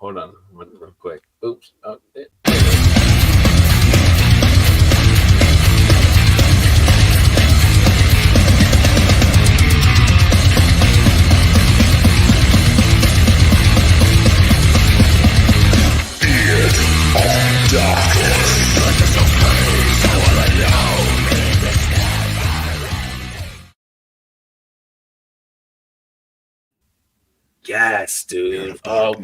hold on, real quick. Oops. Yes, dude. Oh,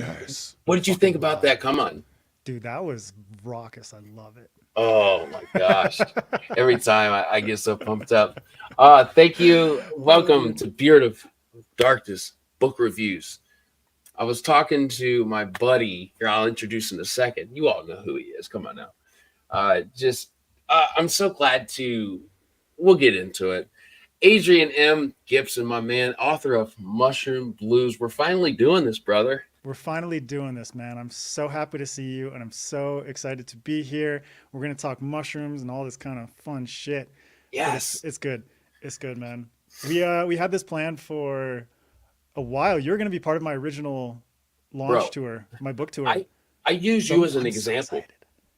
what did you think about that? Come on. Dude, that was raucous. I love it. Oh my gosh. Every time I get so pumped up. Thank you. Oh, Welcome dude. to Beard of Darkness Book Reviews. I was talking to my buddy here. I'll introduce him in a second. You all know who he is. Come on now. Just I'm so glad to. We'll get into it. Adrian M. Gibson, my man, author of Mushroom Blues. We're finally doing this, brother. We're finally doing this, man. I'm so happy to see you, and I'm so excited to be here. We're gonna talk mushrooms and all this kind of fun shit, but Yes, it's good. It's good, man. We had this plan for a while. You're gonna be part of my original launch bro. tour, my book tour. I use So you as an I'm so example. excited.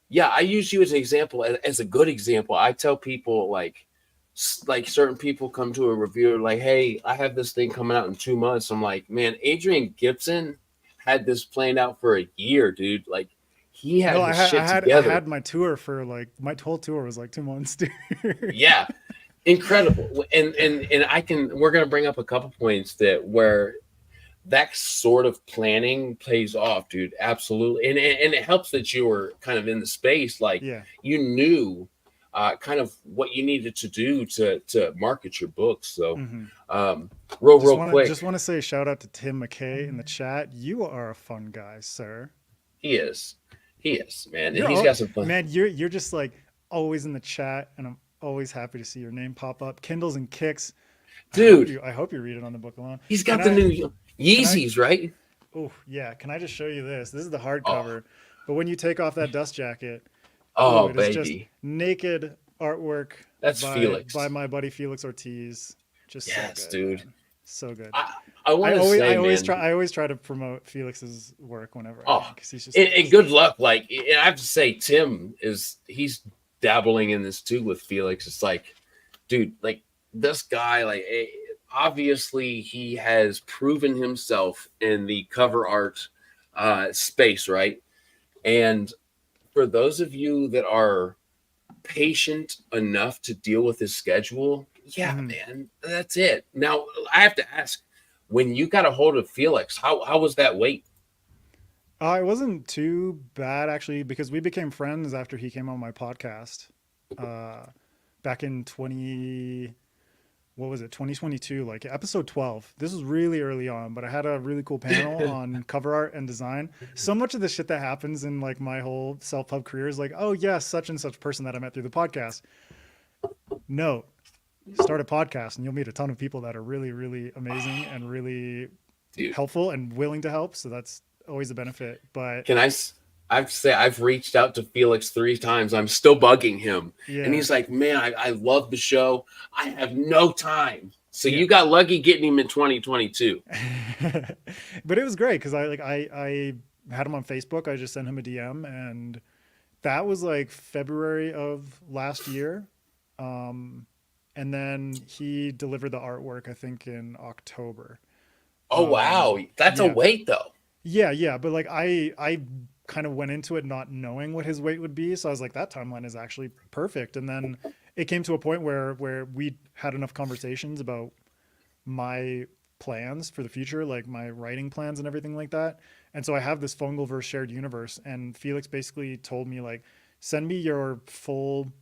Yeah, I use you as an example, as a good example. I tell people like certain people come to a reviewer like, "Hey, I have this thing coming out in 2 months." I'm like, "Man, Adrian Gibson had this planned out for a year, dude. Like, he had No, his shit I together." had my tour for like my whole tour was like 2 months, dude. Yeah, incredible. And I can. We're gonna bring up a couple points that where that sort of planning pays off, dude. Absolutely. And it helps that you were kind of in the space, like Yeah. you knew kind of what you needed to do to market your books. So Hmm. um real quick, Just want to say shout out to Tim McKay in the chat. You are a fun guy, sir. he is. He is, man. And You're he's got some fun. man. You're just like always in the chat, and I'm always happy to see your name pop up. Kindles and Kicks. Dude, I hope you read it on the book alone. he's Can got the new I? Yeezys, right? Oh yeah. Can I just show you this? This is the Oh, hardcover. But when you take off that dust jacket, ooh, oh it is just baby. naked artwork That's by Felix. my buddy Felix Ortiz. Just so Yes, good, dude. man. So good. I I want to I say, always man. try to promote Felix's work whenever I Oh, can because he's just the and best. good luck. Like, and I have to say, he's dabbling in this too with Felix. It's like, dude, like this guy, like, obviously he has proven himself in the cover art space, right? And for those of you that are patient enough to deal with his schedule, yeah, Hmm. man, that's it. Now I have to ask, when you got a hold of Felix, how was that wait? It wasn't too bad actually because we became friends after he came on my podcast uh, back in 20 what was it 2022 like episode 12. This was really early on, but I had a really cool panel on cover art and design. So much of the shit that happens in like my whole self-pub career is like, oh yeah, such and such person that I met through the podcast. No, start a podcast and you'll meet a ton of people that are really really amazing and really Dude, helpful and willing to help, so that's always a benefit. But can I have to say I've reached out to Felix 3 times. I'm still bugging him, and yeah. he's like, "Man, I love the show. I have no time." So Yeah. you got lucky getting him in 2022. But it was great because I had him on Facebook. I just sent him a DM, and that was like February of last year. Um, and then he delivered the artwork, I think, in October. Oh wow, that's a Yeah, wait though. yeah. But like I kind of went into it not knowing what his weight would be, so I was like, that timeline is actually perfect. And then it came to a point where we had enough conversations about my plans for the future, like my writing plans and everything like that. And so I have this Fungalverse shared universe, and Felix basically told me like, send me your full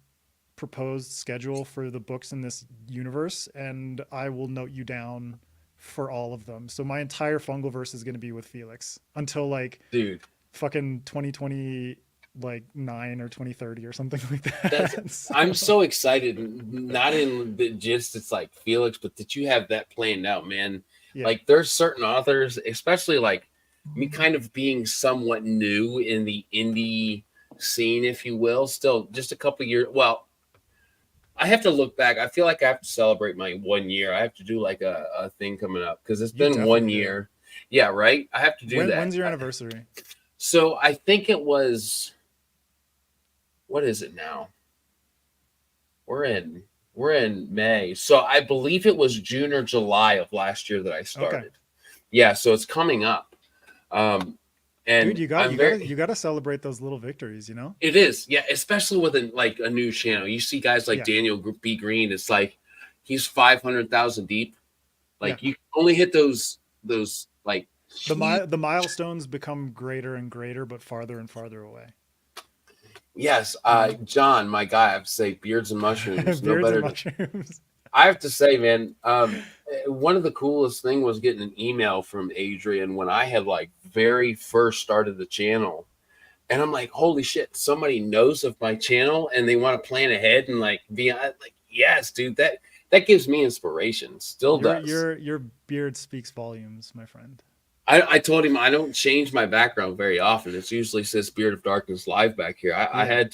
proposed schedule for the books in this universe, and I will note you down for all of them. So my entire Fungalverse is going to be with Felix until like Dude, fucking 2020 like 9 or 2030 or something like that's that. I'm So so excited. Not in the just it's like Felix, but that you have that planned out, man. yeah. Like there's certain authors, especially like me, kind of being somewhat new in the indie scene, if you will. Still, just a couple years. Well, I have to look back. I feel like I have to celebrate my 1 year. I have to do like a thing coming up because it's You been one definitely do. year. Yeah, right. I have to do that. When's your anniversary? So I think it was, what is it now? We're in we're in May. So I believe it was June or July of last year that I Okay. started. Yeah, so it's coming up. Um Dude, and I'm you very gotta celebrate those little victories, you know? it is. Yeah, especially with a new channel. You see guys like Yeah. Daniel B Green, it's like he's 500,000 deep. Yeah. Like you only hit those like huge. The milestones become greater and greater, but farther and farther away, Yes, you know? John, my guy, I have to say, beards and mushrooms, no Beards and better than. mushrooms. I have to say, man, one of the coolest thing was getting an email from Adrian when I had like very first started the channel, and I'm like, holy shit, somebody knows of my channel and they want to plan ahead and like be like, yes, dude, that gives me inspiration, still does. Your beard speaks volumes, my friend. I told him I don't change my background very often. It's usually says Spirit of Darkness live back here. Yeah. I had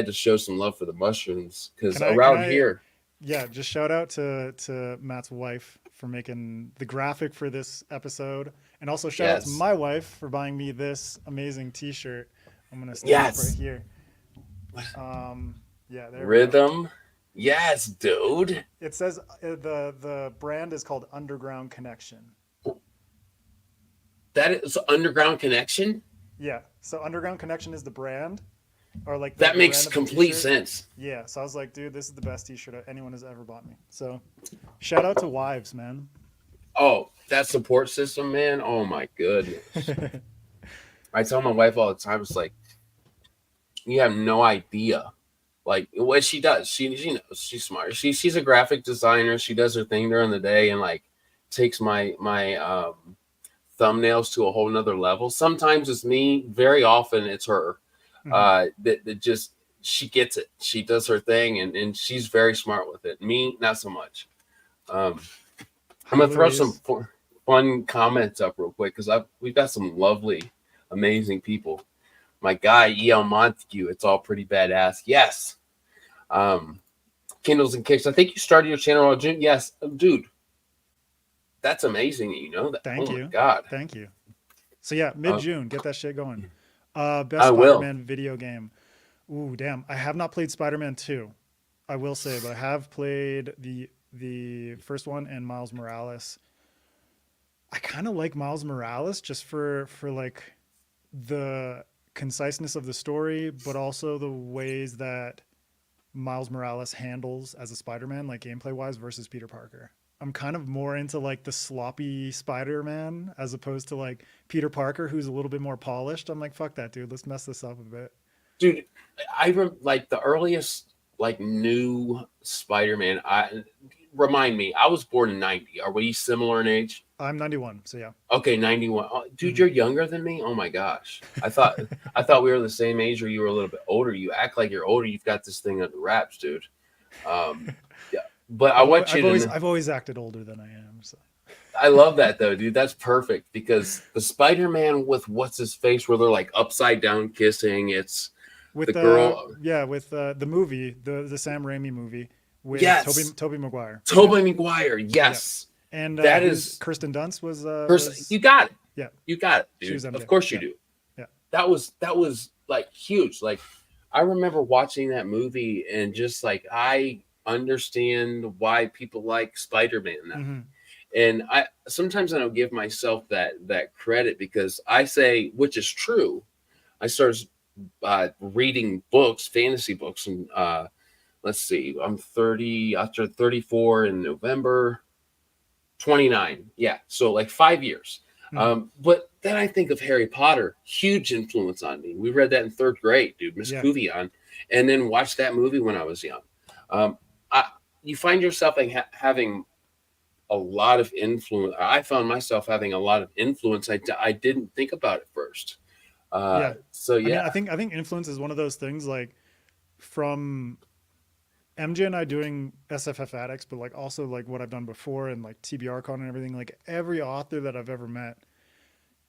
to show some love for the mushrooms because Can around I here, yeah, just shout out to Matt's wife for making the graphic for this episode. And also shout out to yes, my wife for buying me this amazing t-shirt. I'm gonna stand up right yes, here. Yeah, there we go. rhythm, yes, dude. It says the brand is called Underground Connection. That is Underground Connection. Yeah, so Underground Connection is the brand, or like That the brand makes of the complete t-shirt. sense. Yeah, so I was like, dude, this is the best t-shirt anyone has ever bought me. So, shout out to wives, man. Oh, that support system, man. Oh my goodness. I tell my wife all the time, it's like you have no idea like what she does. She knows she's smart. She's a graphic designer. She does her thing during the day and like takes my thumbnails to a whole nother level. Sometimes it's me. Very often it's her. Mhm. That just she gets it. She does her thing and she's very smart with it. Me, not so much. Um, I'm Hi, gonna throw some Louise. fun comments up real quick because we've got some lovely, amazing people. My guy E.L. Montague, it's all pretty badass. Yes. Um, Kindles and Kicks. I think you started your channel on June. Yes, dude, that's amazing. You know that. Oh Thank my you. god. Thank you. So yeah, Uh, mid-June, get that shit going. Best I will. Spider-Man video game. Ooh, damn. I have not played Spider-Man 2. I will say, but I have played the first one and Miles Morales. I kind of like Miles Morales just for like the conciseness of the story, but also the ways that Miles Morales handles as a Spider-Man, like gameplay wise versus Peter Parker. I'm kind of more into like the sloppy Spider-Man as opposed to like Peter Parker, who's a little bit more polished. I'm like, fuck that, dude. Let's mess this up a bit. Dude, like the earliest like new Spider-Man. I remind me. I was born in '90. Are we similar in age? I'm 91, so yeah. Okay, 91. Oh, dude, Mhm. you're younger than me. Oh my gosh. I thought we were the same age, or you were a little bit older. You act like you're older. You've got this thing under wraps, dude. Um, yeah. But I want you to know. I've always acted older than I am. So I love that though, dude. That's perfect because the Spider-Man with what's his face where they're like upside down kissing. It's the with girl. yeah, with the movie, the Sam Raimi movie with Yes, Toby Maguire. Yeah, Tobey Maguire. yeah. Yes, And that who's is. Kirsten Dunst First, was you got it. yeah, You got it, she dude. was Of MJ. course you Yeah, do. yeah. That was like huge. Like I remember watching that movie and just like I understand why people like Spider-Man now. Hmm. And I sometimes I don't give myself that credit because I say, which is true. I started reading books, fantasy books, and let's see, I'm 30 after 34 in November, 29. Yeah, so like 5 years. Hmm. But then I think of Harry Potter, huge influence on me. We read that in third grade, dude, Miss Yeah. Cuvion, and then watched that movie when I was young. Um, I, you find yourself like having a lot of influence. I found myself having a lot of influence. I didn't think about it first. Yeah. So I mean, yeah. I think influence is one of those things like from MJ and I doing SFF Addicts, but like also like what I've done before and like TBR Con and everything, like every author that I've ever met,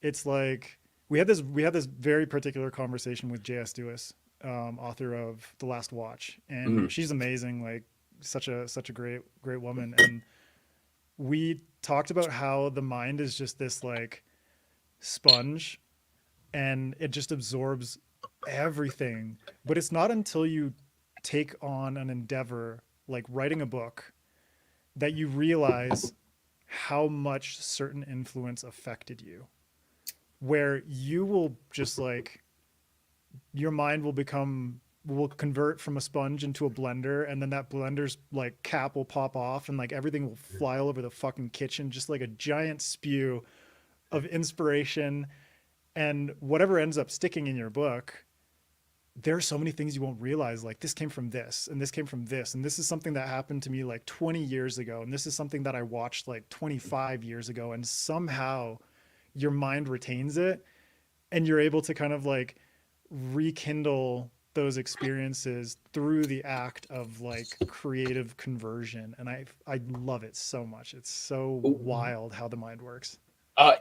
it's like we had this very particular conversation with J.S. Lewis, author of The Last Watch, and Mhm. she's amazing, like such a great woman, and we talked about how the mind is just this like sponge and it just absorbs everything. But it's not until you take on an endeavor like writing a book that you realize how much certain influence affected you, where you will just like your mind will convert from a sponge into a blender, and then that blender's like cap will pop off and like everything will fly all over the fucking kitchen, just like a giant spew of inspiration. And whatever ends up sticking in your book, there are so many things you won't realize, like this came from this and this came from this, and this is something that happened to me like 20 years ago, and this is something that I watched like 25 years ago, and somehow your mind retains it, and you're able to kind of like rekindle those experiences through the act of like creative conversion. And I love it so much. It's so wild how the mind works.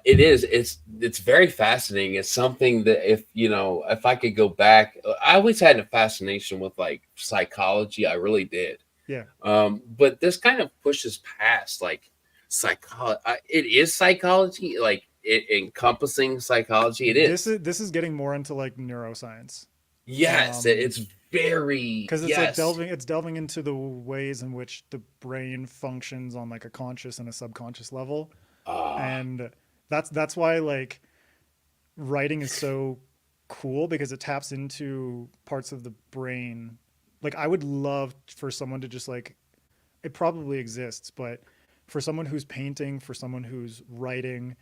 It is. It's very fascinating. It's something that if I could go back, I always had a fascination with like psychology. I really did. Yeah. But this kind of pushes past like psychology. It is psychology, like it encompassing psychology. It This is. is getting more into like neuroscience. Yes, Um, it's very because it's like yes. delving into the ways in which the brain functions on like a conscious and a subconscious level. Ah, And that's why like writing is so cool, because it taps into parts of the brain. Like I would love for someone to just like, it probably exists, but for someone who's painting, for someone who's writing,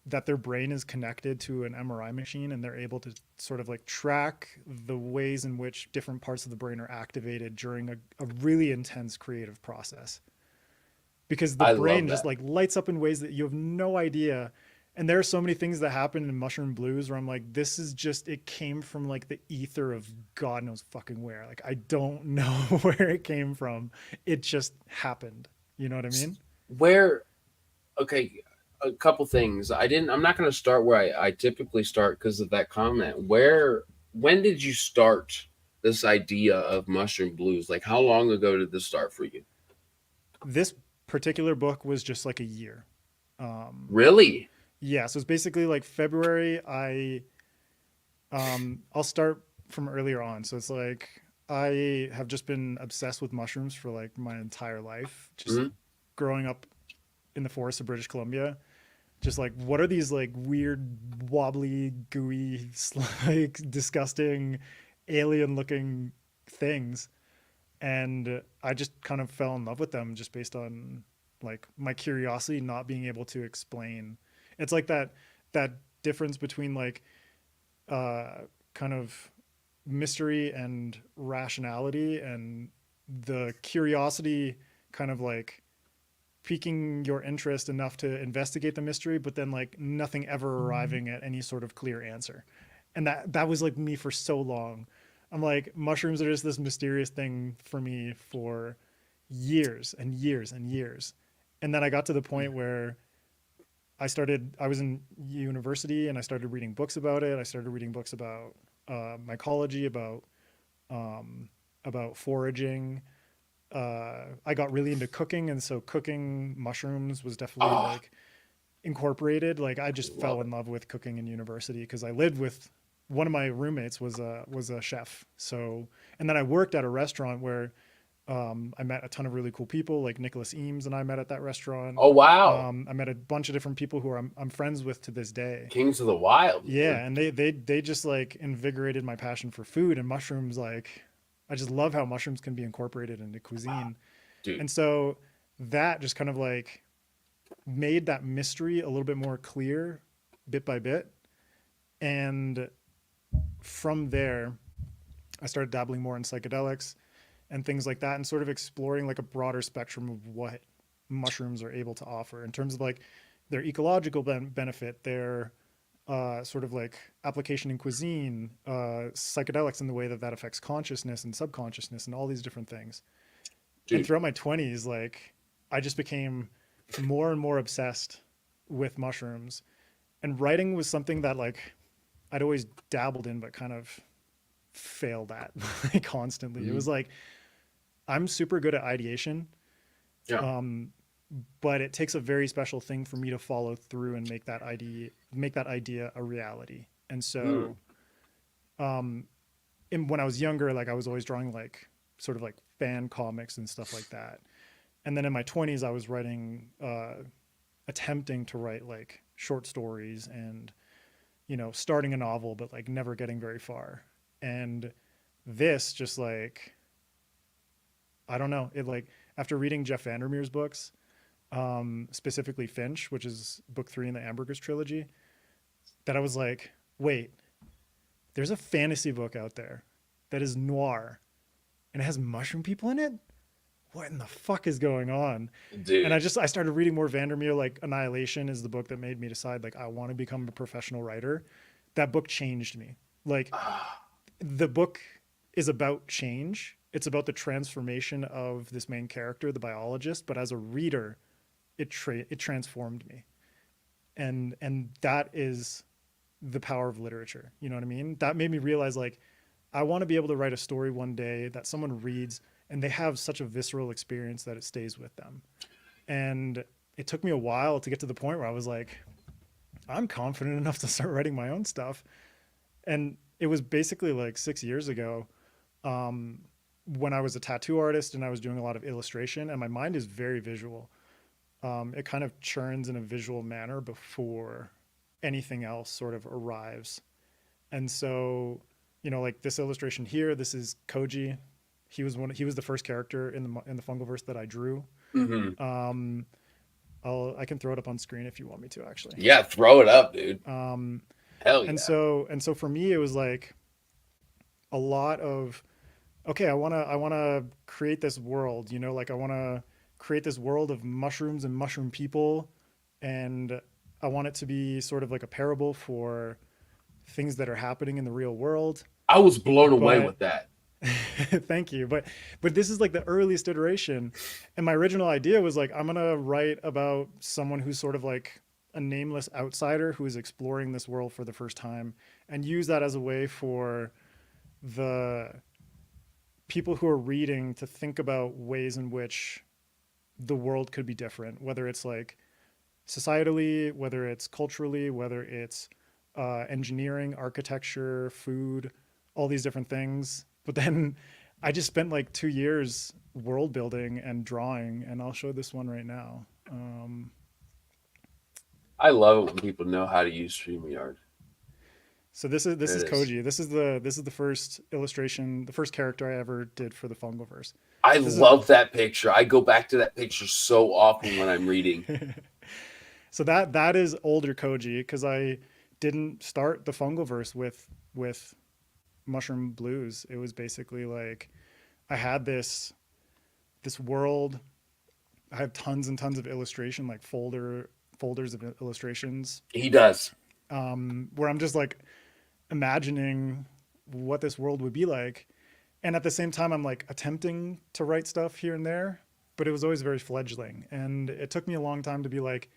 that their brain is connected to an MRI machine and they're able to sort of like track the ways in which different parts of the brain are activated during a really intense creative process, because the I brain love just that. like lights up in ways that you have no idea. And there are so many things that happen in Mushroom Blues where I'm like, this is just, it came from like the ether of God knows fucking where. Like, I don't know where it came from. It just happened. You know what I mean? Where okay, a couple things. I'm not going to start where I typically start because of that comment. When did you start this idea of mushroom blues? Like, how long ago did this start for you? This particular book was just like a year. Um, Really? yeah. So it's basically like February. I'll start from earlier on. So it's like, I have just been obsessed with mushrooms for like my entire life, just Mhm. growing up in the forests of British Columbia. Just like, what are these like weird, wobbly, gooey, like disgusting, alien looking things? And I just kind of fell in love with them just based on like my curiosity, not being able to explain. It's like that difference between like uh, kind of mystery and rationality, and the curiosity kind of like piquing your interest enough to investigate the mystery, but then like nothing ever arriving at any sort of clear answer. And that was like me for so long. I'm like, mushrooms are just this mysterious thing for me for years and years and years. And then I got to the point where I was in university and I started reading books about it. I started reading books about mycology, um, about foraging. I got really into cooking, and so cooking mushrooms was definitely Oh, like incorporated. Like I just love fell it. in love with cooking in university because I lived with one of my roommates was a chef. So, and then I worked at a restaurant where I met a ton of really cool people, like Nicholas Eames and I met at that restaurant. Oh, wow. I met a bunch of different people who I'm friends with to this day. Kings of the Wild, man. Yeah, and they just like invigorated my passion for food and mushrooms. Like, I just love how mushrooms can be incorporated into cuisine. Dude, And so that just kind of like made that mystery a little bit more clear bit by bit. And from there, I started dabbling more in psychedelics and things like that, and sort of exploring like a broader spectrum of what mushrooms are able to offer in terms of like their ecological benefit, their sort of like application in cuisine, psychedelics, and the way that that affects consciousness and subconsciousness, and all these different things. And dude. throughout my 20s, like I just became more and more obsessed with mushrooms. And writing was something that like I'd always dabbled in, but kind of failed at like, constantly. It Mhm. was like, I'm super good at ideation, Yeah. um, but it takes a very special thing for me to follow through and make that idea a reality. And Hmm. so um when I was younger, like I was always drawing like sort of like fan comics and stuff like that. And then in my 20s I was writing attempting to write like short stories and starting a novel but like never getting very far. And this just like I don't know, it like after reading Jeff Vandermeer's books, specifically Finch, which is book 3 in the Ambergris trilogy, that I was like, wait, there's a fantasy book out there that is noir and it has mushroom people in it. What in the fuck is going on? And Dude. I started reading more Vandermeer. Like Annihilation is the book that made me decide like I want to become a professional writer. That book changed me. Like Ah, the book is about change. It's about the transformation of this main character, the biologist. But as a reader, it transformed me, and that is the power of literature. You know what I mean? That made me realize like I want to be able to write a story one day that someone reads and they have such a visceral experience that it stays with them. And it took me a while to get to the point where I was like, I'm confident enough to start writing my own stuff. And it was basically like 6 years ago, um, when I was a tattoo artist and I was doing a lot of illustration, and my mind is very visual. It kind of churns in a visual manner before anything else sort of arrives. And so, like this illustration here, this is Koji. He was the first character in the Fungalverse that I drew. mhm. Um, I can throw it up on screen if you want me to actually. Yeah, throw it up, dude. Um, Hell and yeah. so for me, it was like a lot of okay, I wanna create this world, like I wanna create this world of mushrooms and mushroom people, and I want it to be sort of like a parable for things that are happening in the real world. I was blown away But with that. thank you. But this is like the earliest iteration. And my original idea was like I'm gonna write about someone who's sort of like a nameless outsider who is exploring this world for the first time and use that as a way for the people who are reading to think about ways in which the world could be different, whether it's like societally, whether it's culturally, whether it's engineering, architecture, food, all these different things. But then I just spent like 2 years world building and drawing, and I'll show this one right now. I love it when people know how to use StreamYard. So this There is it is. Koji. This is the first illustration, the first character I ever did for the Fungalverse. I This is love that picture. I go back to that picture so often when I'm reading. so that is older Koji because I didn't start the Fungalverse with Mushroom Blues. It was basically like I had this world. I have tons and tons of illustration, like folders of illustrations, He does. where I'm just like imagining what this world would be like, and at the same time, I'm like attempting to write stuff here and there, but it was always very fledgling, and it took me a long time to be like,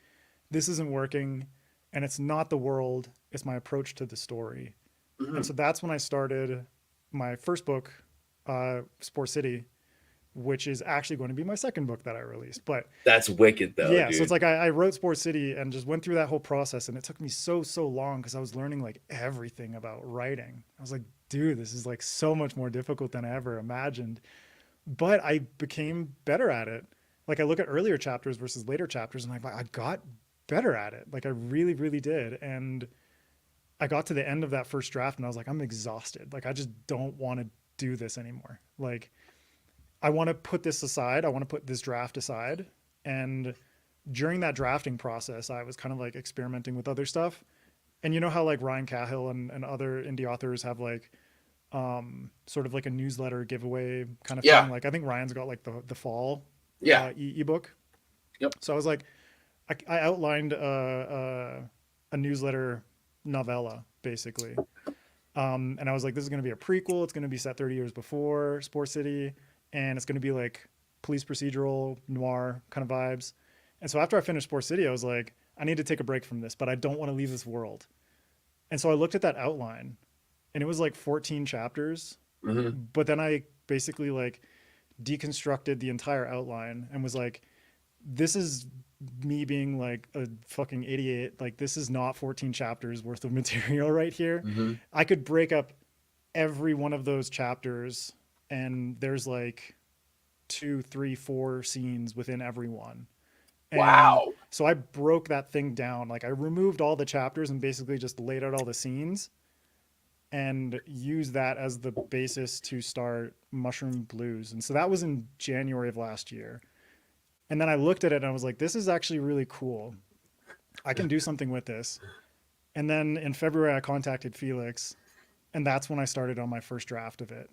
this isn't working, and it's not the world; it's my approach to the story. And Mhm. so that's when I started my first book, Spore City, which is actually going to be my second book that I released. But That's wicked, though, yeah, so it's dude. like I wrote Spore City and just went through that whole process, and it took me so long because I was learning like everything about writing. I was like, dude, this is like so much more difficult than I ever imagined. But I became better at it. Like I look at earlier chapters versus later chapters, and I got better at it. Like I really did, and I got to the end of that first draft and I was like, I'm exhausted. Like, I just don't want to do this anymore. Like, I want to put this aside. I want to put this draft aside. And during that drafting process, I was kind of like experimenting with other stuff. And you know how like Ryan Cahill and other indie authors have like sort of like a newsletter giveaway kind of Yeah. thing. Like I think Ryan's got like the fall Yeah. ebook. Yep. So I was like, I outlined a newsletter novella basically. And I was like, this is going to be a prequel. It's going to be set 30 years before Spore City. And it's going to be like police procedural, noir kind of vibes. And so after I finished Spore City, I was like, I need to take a break from this, but I don't want to leave this world. And so I looked at that outline and it was like 14 chapters. Hmm. But then I basically like deconstructed the entire outline and was like, this is me being like a fucking idiot. Like, this is not 14 chapters worth of material right here. Hmm. I could break up every one of those chapters, and there's like two, three, four scenes within every one. And Wow. so I broke that thing down. Like, I removed all the chapters and basically just laid out all the scenes and used that as the basis to start Mushroom Blues. And so that was in January of last year. And then I looked at it and I was like, this is actually really cool. I can do something with this. And then in February, I contacted Felix, and that's when I started on my first draft of it.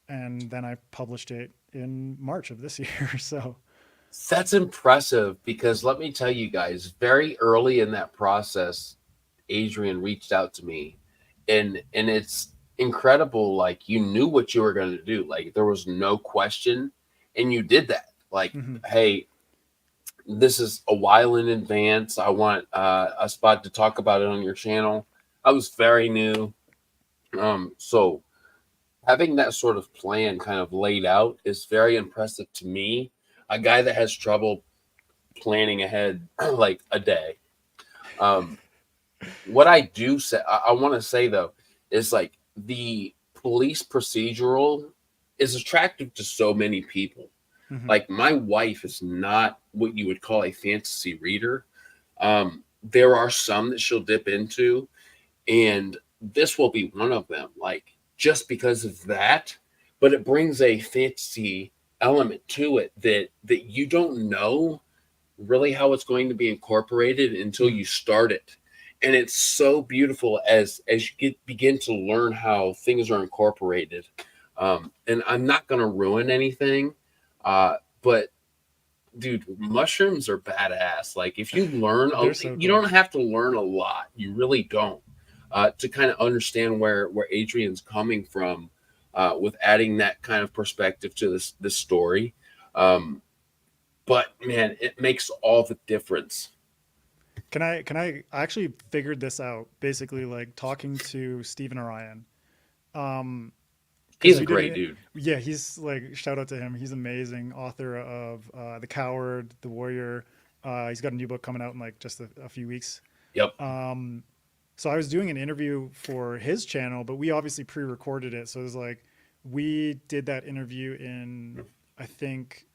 And then I published it in March of this year. So, That's impressive because let me tell you guys, very early in that process, Adrian reached out to me, and it's incredible. Like, you knew what you were going to do. Like, there was no question, and you did that. Like, mm-hmm. hey, this is a while in advance. I want a spot to talk about it on your channel. I was very new. So having that sort of plan kind of laid out is very impressive to me. A guy that has trouble planning ahead like a day. Um, what I do say, I want to say though, is like the police procedural is attractive to so many people. Mm-hmm. Like, my wife is not what you would call a fantasy reader. There are some that she'll dip into, and this will be one of them. Like, just because of that, but it brings a fantasy element to it that you don't know really how it's going to be incorporated until Mm-hmm. you start it. And it's so beautiful as you begin to learn how things are incorporated. And I'm not going to ruin anything, but dude, mushrooms are badass. Like, if you learn, They're so you cool. don't have to learn a lot. You really don't, to kind of understand where Adrian's coming from, with adding that kind of perspective to this story. Um, but man, it makes all the difference. I actually figured this out basically, like talking to Stephen Orion. Um, because He's a we did great it. dude. Yeah, he's like, shout out to him. He's amazing. Author of The Coward, The Warrior. He's got a new book coming out in like just a few weeks. Yep. Um, so I was doing an interview for his channel, but we obviously pre-recorded it. So it was like, we did that interview in, I think,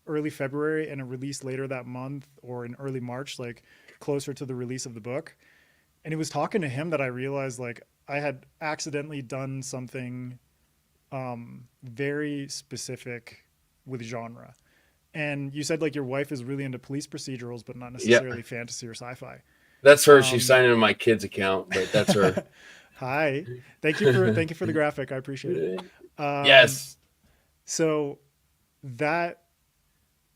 early February, and it released later that month or in early March, like closer to the release of the book. And it was talking to him that I realized like I had accidentally done something very specific with genre. And you said like your wife is really into police procedurals, but not Yeah, necessarily fantasy or sci-fi. that's her. She's Um, signing in my kid's account, but that's her. Hi, thank you for the graphic. I appreciate it. Um, Yes. so that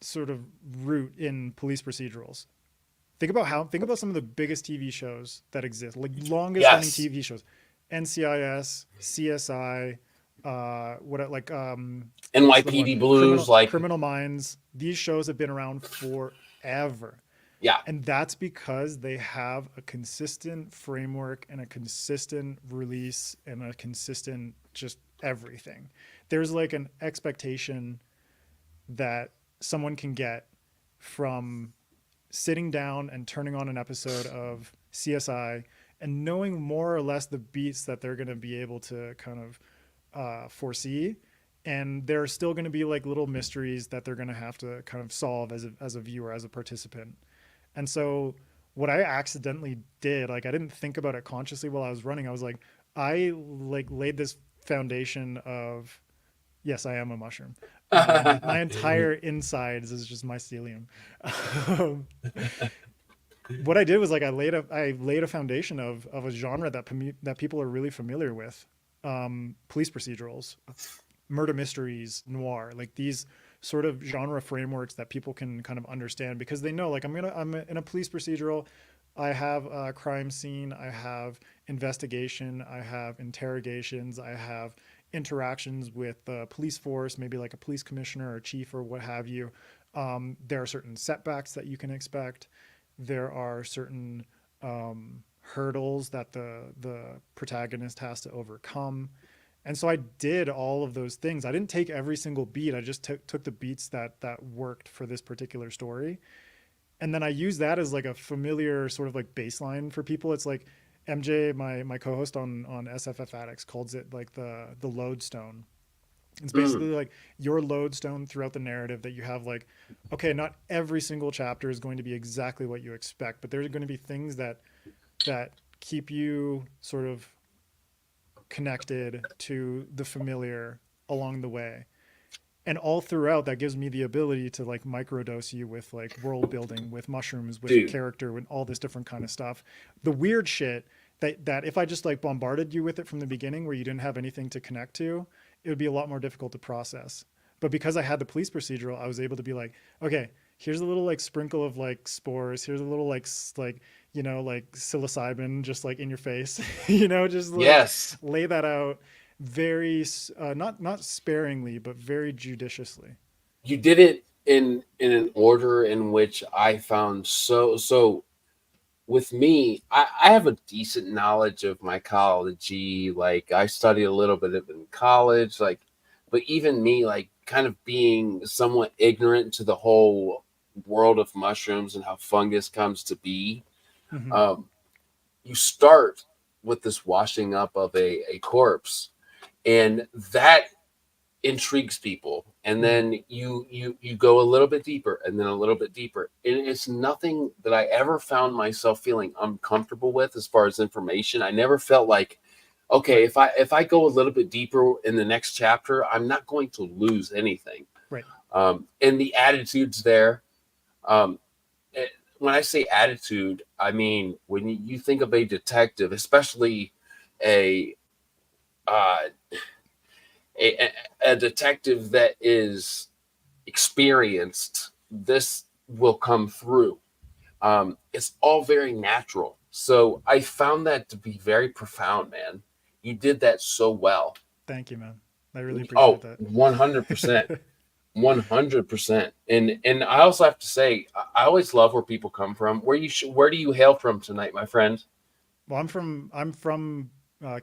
sort of route in police procedurals. Think about some of the biggest TV shows that exist, like longest running Yes. TV shows, NCIS, CSI, what like what's the NYPD one? Blues, like, Criminal Minds. These shows have been around forever. yeah. And that's because they have a consistent framework and a consistent release and a consistent just everything. There's like an expectation that someone can get from sitting down and turning on an episode of CSI and knowing more or less the beats that they're going to be able to kind of foresee. And there are still going to be like little mysteries that they're going to have to kind of solve as a viewer, as a participant. And so what I accidentally did, like I didn't think about it consciously while I was running. I was like, I like laid this foundation of, yes, I am a mushroom. My entire insides is just mycelium. Um, what I did was like I laid a foundation of a genre that people are really familiar with, police procedurals, murder mysteries, noir, like these sort of genre frameworks that people can kind of understand because they know like I'm in a police procedural. I have a crime scene. I have investigation. I have interrogations. I have interactions with the police force, maybe like a police commissioner or chief or what have you. There are certain setbacks that you can expect. There are certain hurdles that the protagonist has to overcome. And so I did all of those things. I didn't take every single beat. I just took the beats that worked for this particular story. And then I use that as like a familiar sort of like baseline for people. It's like MJ, my co-host on SFF Addicts, calls it like the lodestone. It's basically Mm, like your lodestone throughout the narrative that you have like, okay, not every single chapter is going to be exactly what you expect, but there's going to be things that keep you sort of connected to the familiar along the way. And all throughout that gives me the ability to like microdose you with like world building, with mushrooms, with dude. character, with all this different kind of stuff. The weird shit that if I just like bombarded you with it from the beginning where you didn't have anything to connect to, it would be a lot more difficult to process. But because I had the police procedural, I was able to be like, okay, here's a little like sprinkle of like spores, here's a little like like psilocybin just like in your face, just like Yes, lay that out very not sparingly but very judiciously. you did it in an order in which I found so. With me, I have a decent knowledge of mycology. Like I studied a little bit of it in college. Like, but even me, like kind of being somewhat ignorant to the whole world of mushrooms and how fungus comes to be. Hmm. Um, you start with this washing up of a corpse, and that intrigues people, and Hmm. then you go a little bit deeper and then a little bit deeper, and it's nothing that I ever found myself feeling uncomfortable with as far as information. I never felt like, okay, Right. if I go a little bit deeper in the next chapter, I'm not going to lose anything. Right. And the attitudes there, um it, when I say attitude, I mean when you think of a detective, especially a uh a detective that is experienced, this will come through. It's all very natural. So I found that to be very profound, man. You did that so well. Thank you, man. I really appreciate Oh, that. 100%. 100%. And I also have to say, I always love where people come from. Where do you hail from tonight, my friend? Well, I'm from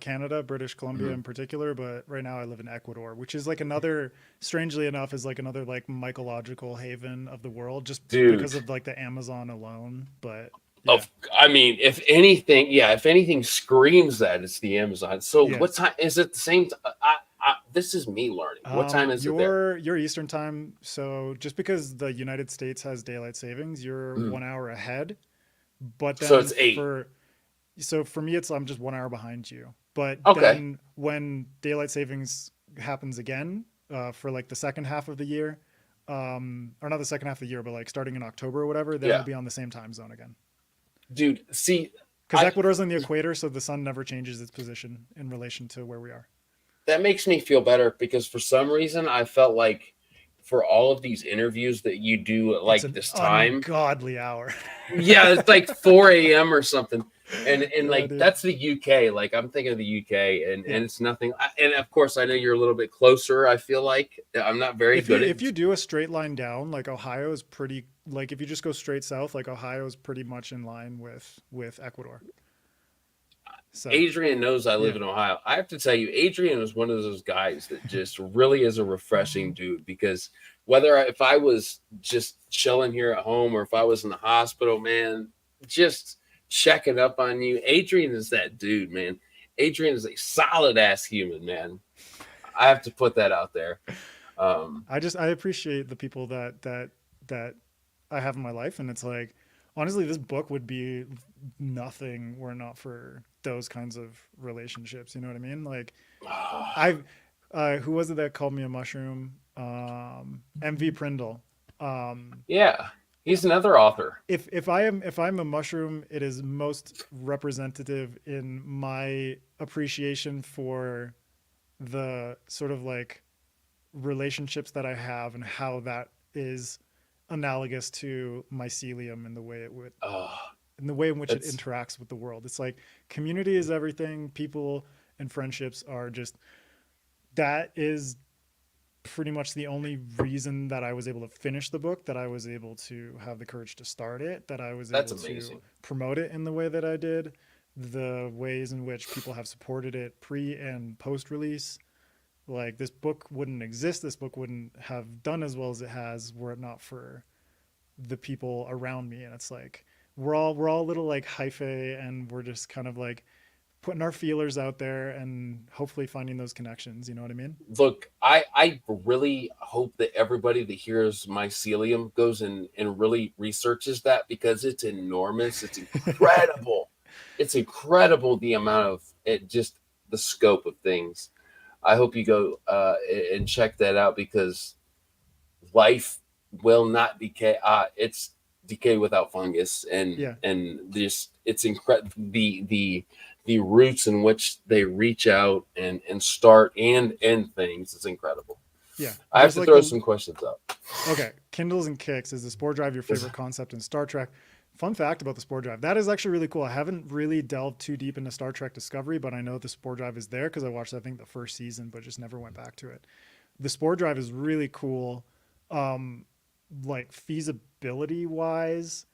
Canada, British Columbia Mhm. in particular, but right now I live in Ecuador, which is like another, strangely enough, is like another like mycological haven of the world, just Dude, because of like the Amazon alone. But yeah, of I mean, if anything, yeah, if anything screams that, it's the Amazon. So yeah. what time is it? The same? This is me learning. What time is it there? Your Eastern time. So just because the United States has daylight savings, you're Mm. 1 hour ahead. But So then it's eight. for me, it's I'm just 1 hour behind you. But Okay. then when daylight savings happens again, for like the second half of the year, or not the second half of the year, but like starting in October or whatever, then we'll Yeah, be on the same time zone again. dude. See, Because I Ecuador's on the equator, so the sun never changes its position in relation to where we are. that makes me feel better because for some reason I felt like for all of these interviews that you do at It's like an this time, ungodly hour. yeah, it's like 4 a.m. or something. And Yeah, like dude. that's the UK. Like I'm thinking of the UK, Yeah. and it's nothing. And of course, I know you're a little bit closer. I feel like I'm not very If you good at. if you do a straight line down, like Ohio is pretty like if you just go straight south, like Ohio is pretty much in line with Ecuador. So Adrian knows I live yeah. in Ohio. I have to tell you, Adrian is one of those guys that just really is a refreshing dude. Because if I was just chilling here at home or if I was in the hospital, man, just checking up on you. Adrian is that dude, man. Adrian is a solid ass human, man. I have to put that out there. Um, I appreciate the people that I have in my life, and it's like honestly, this book would be nothing were it not for those kinds of relationships. You know what I mean? Like I've who was it that called me a mushroom? MV Prindle. Um, yeah, he's another author. if I'm a mushroom, it is most representative in my appreciation for the sort of like relationships that I have and how that is analogous to mycelium in the way it would Oh, in the way in which it that's interacts with the world. It's like community is everything. People and friendships are just that is pretty much the only reason that I was able to finish the book, that I was able to have the courage to start it, that I was that's able to amazing. promote it in the way that I did, the ways in which people have supported it pre and post release. Like this book wouldn't exist. This book wouldn't have done as well as it has were it not for the people around me, and it's like we're all little like hyphae, and we're just kind of like putting our feelers out there and hopefully finding those connections. You know what I mean? Look, I really hope that everybody that hears mycelium goes and really researches that, because it's enormous. It's incredible. It's incredible the amount of it, just the scope of things. I hope you go and check that out, because life will not decay. It's decay without fungus, and Yeah, this it's incredible, the roots in which they reach out and start and end things is incredible. yeah. I have Just to like throw the some questions up. okay, Kindles and Kicks, is the spore drive your favorite concept in Star Trek? Fun fact about the spore drive. That is actually really cool. I haven't really delved too deep into Star Trek Discovery, but I know the spore drive is there because I watched, I think, the first season, but just never went back to it. The spore drive is really cool. Um, like feasibility wise,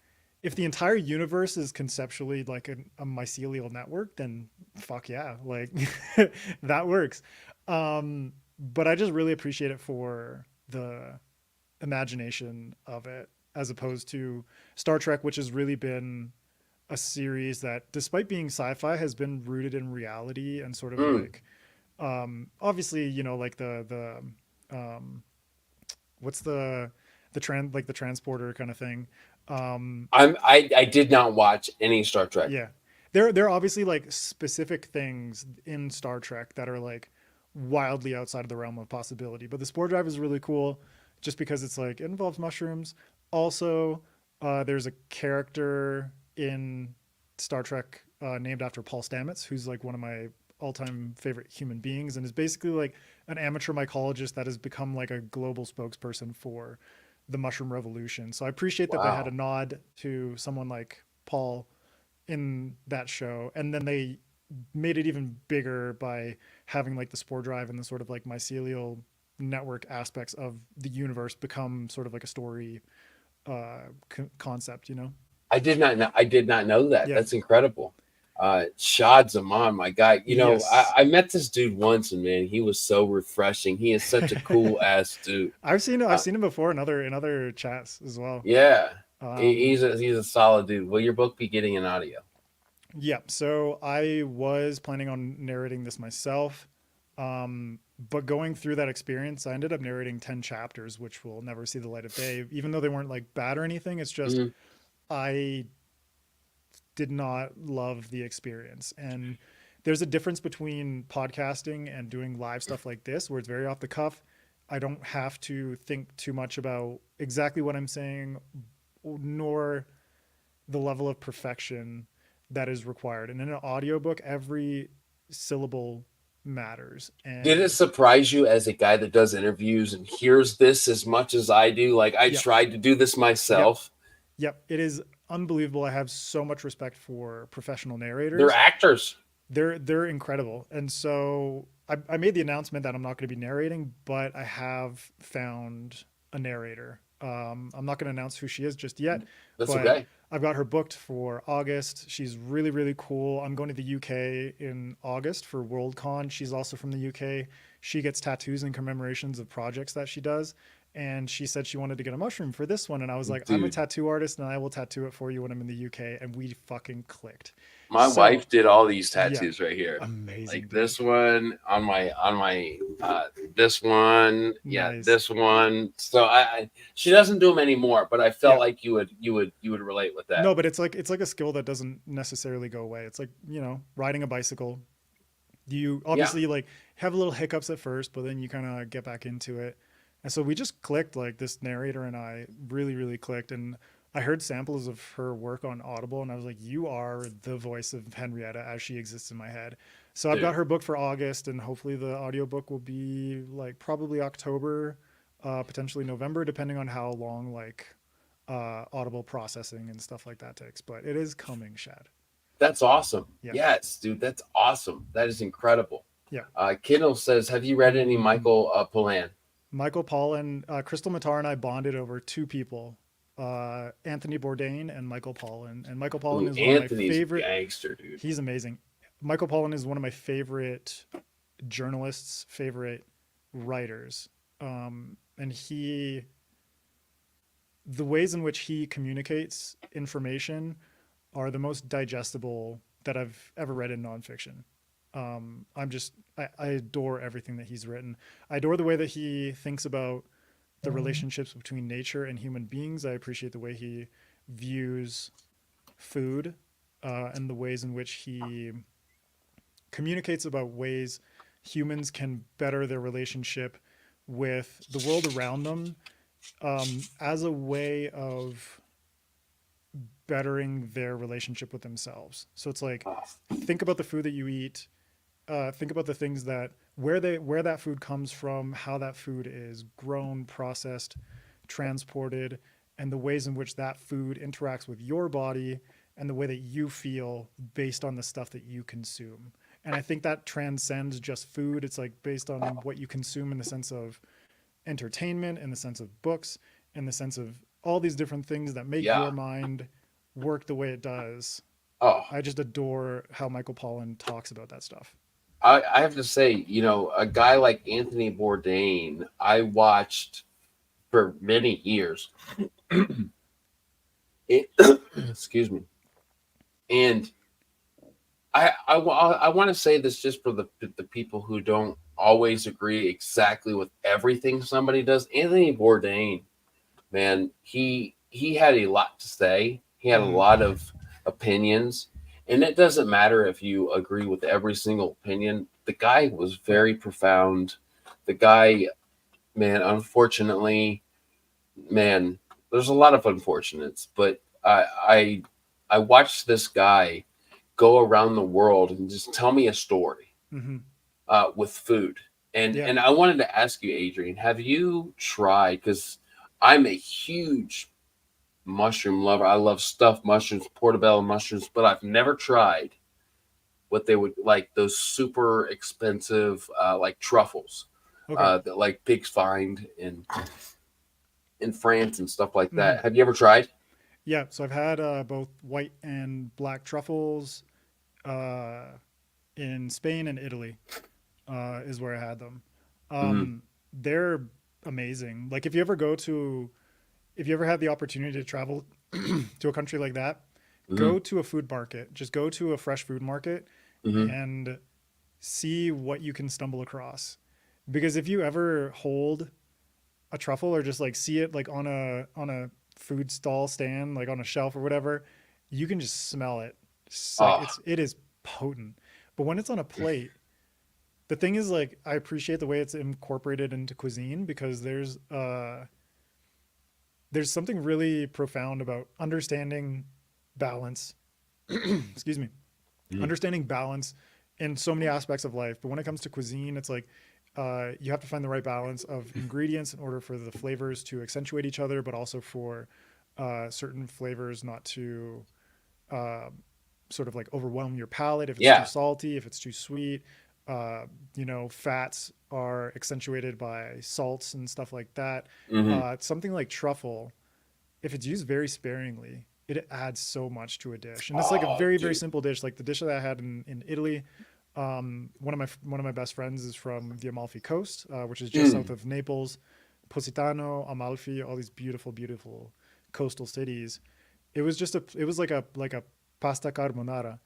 if the entire universe is conceptually like a mycelial network, then fuck yeah, like that works. But I just really appreciate it for the imagination of it, as opposed to Star Trek, which has really been a series that, despite being sci-fi, has been rooted in reality and sort of Mm. like, obviously, like um, what's the transporter kind of thing. I did not watch any Star Trek. Yeah, there are obviously like specific things in Star Trek that are like wildly outside of the realm of possibility. But the spore drive is really cool, just because it's like it involves mushrooms. Also, there's a character in Star Trek named after Paul Stamets, who's like one of my all-time favorite human beings, and is basically like an amateur mycologist that has become like a global spokesperson for the mushroom revolution. So I appreciate that they had a Wow. nod to someone like Paul in that show, and then they made it even bigger by having like the spore drive and the sort of like mycelial network aspects of the universe become sort of like a story concept, you know? I did not know that. Yeah. That's incredible. Shad Zaman, my guy. Yes. I met this dude once, and man, he was so refreshing. He is such a cool ass dude. I've Uh, seen him before in other chats as well. yeah, Um, he's a solid dude. Will your book be getting an audio? yeah, so I was planning on narrating this myself. But going through that experience, I ended up narrating 10 chapters, which will never see the light of day, even though they weren't like bad or anything. It's just Mhm. I did not love the experience. And there's a difference between podcasting and doing live stuff like this, where it's very off the cuff. I don't have to think too much about exactly what I'm saying, nor the level of perfection that is required. And in an audiobook, every syllable matters. Did it And surprise you, as a guy that does interviews and hears this as much as I do? Like, I yep, tried to do this yep, myself. yep. It is unbelievable. I have so much respect for professional They're narrators. actors. They're incredible. And so I made the announcement that I'm not going to be narrating, but I have found a narrator. I'm not going to announce who she is just yet, That's but okay. I've got her booked for August. She's really, really cool. I'm going to the UK in August for Worldcon. She's also from the UK. She gets tattoos in commemorations of projects that she does. And she said she wanted to get a mushroom for this one. And I was like, I'm a Dude, tattoo artist and I will tattoo it for you when I'm in the UK. And we fucking clicked. my So, wife did all these yeah, tattoos right here. amazing, Like dude. this one on my this one, yeah, Nice. this one. So she doesn't do them anymore, but I felt Yeah. like you would relate with that. No, but it's like a skill that doesn't necessarily go away. It's like, riding a bicycle. You Yeah. obviously like have a little hiccups at first, but then you kind of get back into it. And so we just clicked, like this narrator and I really, really clicked. And I heard samples of her work on Audible and I was like, you are the voice of Henrietta as she exists in my head. So I've got Dude. her book for August, and hopefully the audiobook will be like probably October, potentially November, depending on how long like Audible processing and stuff like that takes. But it is coming, Shad. That's awesome. Yeah. Yes, dude, that's awesome. That is incredible. Yeah. Kindle says, have you read any Michael Pollan? Michael Pollan, Crystal Matar and I bonded over two people, Anthony Bourdain and Michael Pollan. And Michael Pollan Ooh, is one of my Anthony's a favorite. gangster, dude. He's amazing. Michael Pollan is one of my favorite journalists, favorite writers. And the ways in which he communicates information are the most digestible that I've ever read in nonfiction. I adore everything that he's written. I adore the way that he thinks about the relationships between nature and human beings. I appreciate the way he views food, and the ways in which he communicates about ways humans can better their relationship with the world around them, as a way of bettering their relationship with themselves. So it's like, Oh, think about the food that you eat, think about the things that where that food comes from, how that food is grown, processed, transported, and the ways in which that food interacts with your body and the way that you feel based on the stuff that you consume. And I think that transcends just food. It's like based on what you consume in the sense of entertainment, in the sense of books, in the sense of all these different things that make yeah. your mind work the way it does. Oh, I just adore how Michael Pollan talks about that stuff. I have to say, a guy like Anthony Bourdain, I watched for many years. It, excuse me. And I want to say this just for the people who don't always agree exactly with everything somebody does. Anthony Bourdain, man, he had a lot to say. He had a Mm-hmm. lot of opinions, and it doesn't matter if you agree with every single opinion. The guy was very profound. The guy, man, unfortunately, man, there's a lot of unfortunates, but I watched this guy go around the world and just tell me a story Mm-hmm. with food. And Yeah. and I wanted to ask you, Adrian, have you tried? Because I'm a huge mushroom lover. I love stuffed mushrooms, portobello mushrooms, but I've never tried what they would like those super expensive like truffles Okay. that like pigs find in France and stuff like Mm-hmm. that. Have you ever tried? Yeah. So I've had both white and black truffles uh, in Spain and Italy. Is where I had them. Mm-hmm. They're amazing. Like if you ever had the opportunity to travel to a country like that, Mm-hmm. go to a food market. Just go to a fresh food market Mm-hmm. and see what you can stumble across. Because if you ever hold a truffle or just like see it like on a food stall stand, like on a shelf or whatever, you can just smell it. It's like Oh, it is potent. But when it's on a plate, the thing is like I appreciate the way it's incorporated into cuisine because there's something really profound about understanding balance. Excuse me. mm-hmm. Understanding balance in so many aspects of life. But when it comes to cuisine, it's like you have to find the right balance of ingredients in order for the flavors to accentuate each other, but also for certain flavors not to uh, sort of like overwhelm your palate if it's too Yeah. salty, if it's too sweet. Uh, Fats are accentuated by salts and stuff like that. Mm-hmm. Something like truffle, if it's used very sparingly, it adds so much to a dish. And it's like a Oh, very, very dude. simple dish. Like the dish that I had in Italy, one of my best friends is from the Amalfi Coast, which is just south Mm. of Naples. Positano, Amalfi, all these beautiful, beautiful coastal cities. It was like a pasta carbonara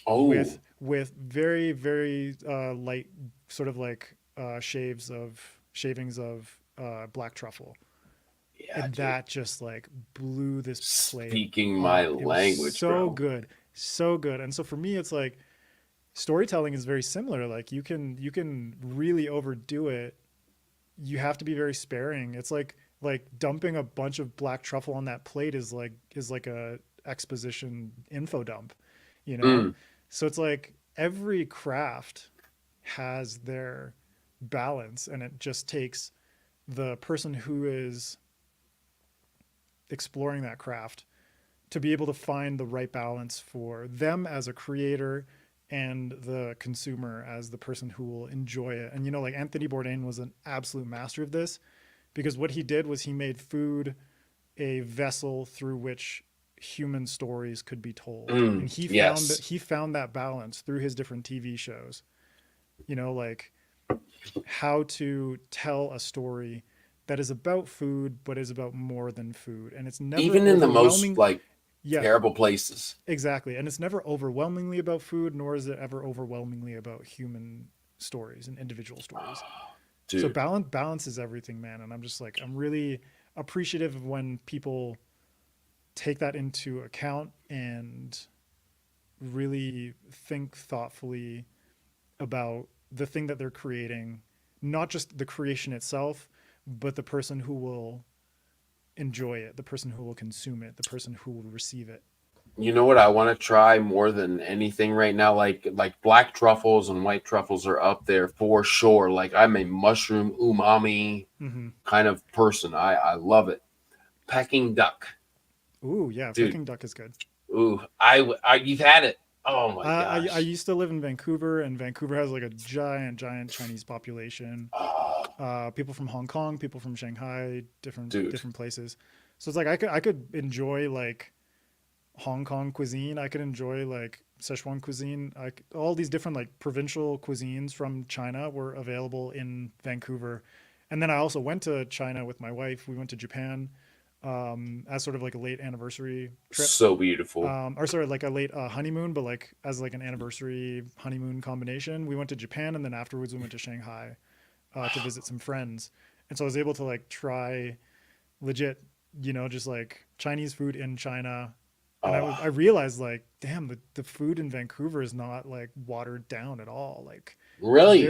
Oh, with very, very light sort of like shavings of black truffle, yeah, and dude. that just like blew this plate Speaking my up. It was language, so bro. good, so good. And so for me, it's like storytelling is very similar. Like you can really overdo it. You have to be very sparing. It's like dumping a bunch of black truffle on that plate is like a exposition info dump, you know? Mm. So it's like every craft has their balance, and it just takes the person who is exploring that craft to be able to find the right balance for them as a creator and the consumer as the person who will enjoy it. And like Anthony Bourdain was an absolute master of this because what he did was he made food a vessel through which human stories could be told. And Mm. Yes. he found that balance through his different TV shows. Like how to tell a story that is about food, but is about more than food. And it's never Even in the most overwhelming. like Yeah, terrible places. exactly. And it's never overwhelmingly about food, nor is it ever overwhelmingly about human stories and individual stories. So Dude. balance is everything, man. And I'm just like, I'm really appreciative of when people take that into account and really think thoughtfully about the thing that they're creating, not just the creation itself, but the person who will enjoy it, the person who will consume it, the person who will receive it. You know what I want to try more than anything right now? Like black truffles and white truffles are up there for sure. Like I'm a mushroom umami Mm-hmm. kind of person. I love it. Peking duck, Ooh, yeah, dude. Peking duck is good. Ooh, I you've had it. Oh my I gosh. used to live in Vancouver, and Vancouver has like a giant Chinese population. Oh, People from Hong Kong, people from Shanghai, dude. different places. So it's like I could enjoy like Hong Kong cuisine. I could enjoy like Szechuan cuisine. All these different like provincial cuisines from China were available in Vancouver. And then I also went to China with my wife. We went to Japan as sort of like a late anniversary trip. So beautiful. Or sorry, like a late honeymoon, but like as like an anniversary honeymoon combination. We went to Japan, and then afterwards we went to Shanghai to visit some friends. And so I was able to like try legit, just like Chinese food in China. And I Oh, realized like, damn, the food in Vancouver is not like watered down at all. Like really?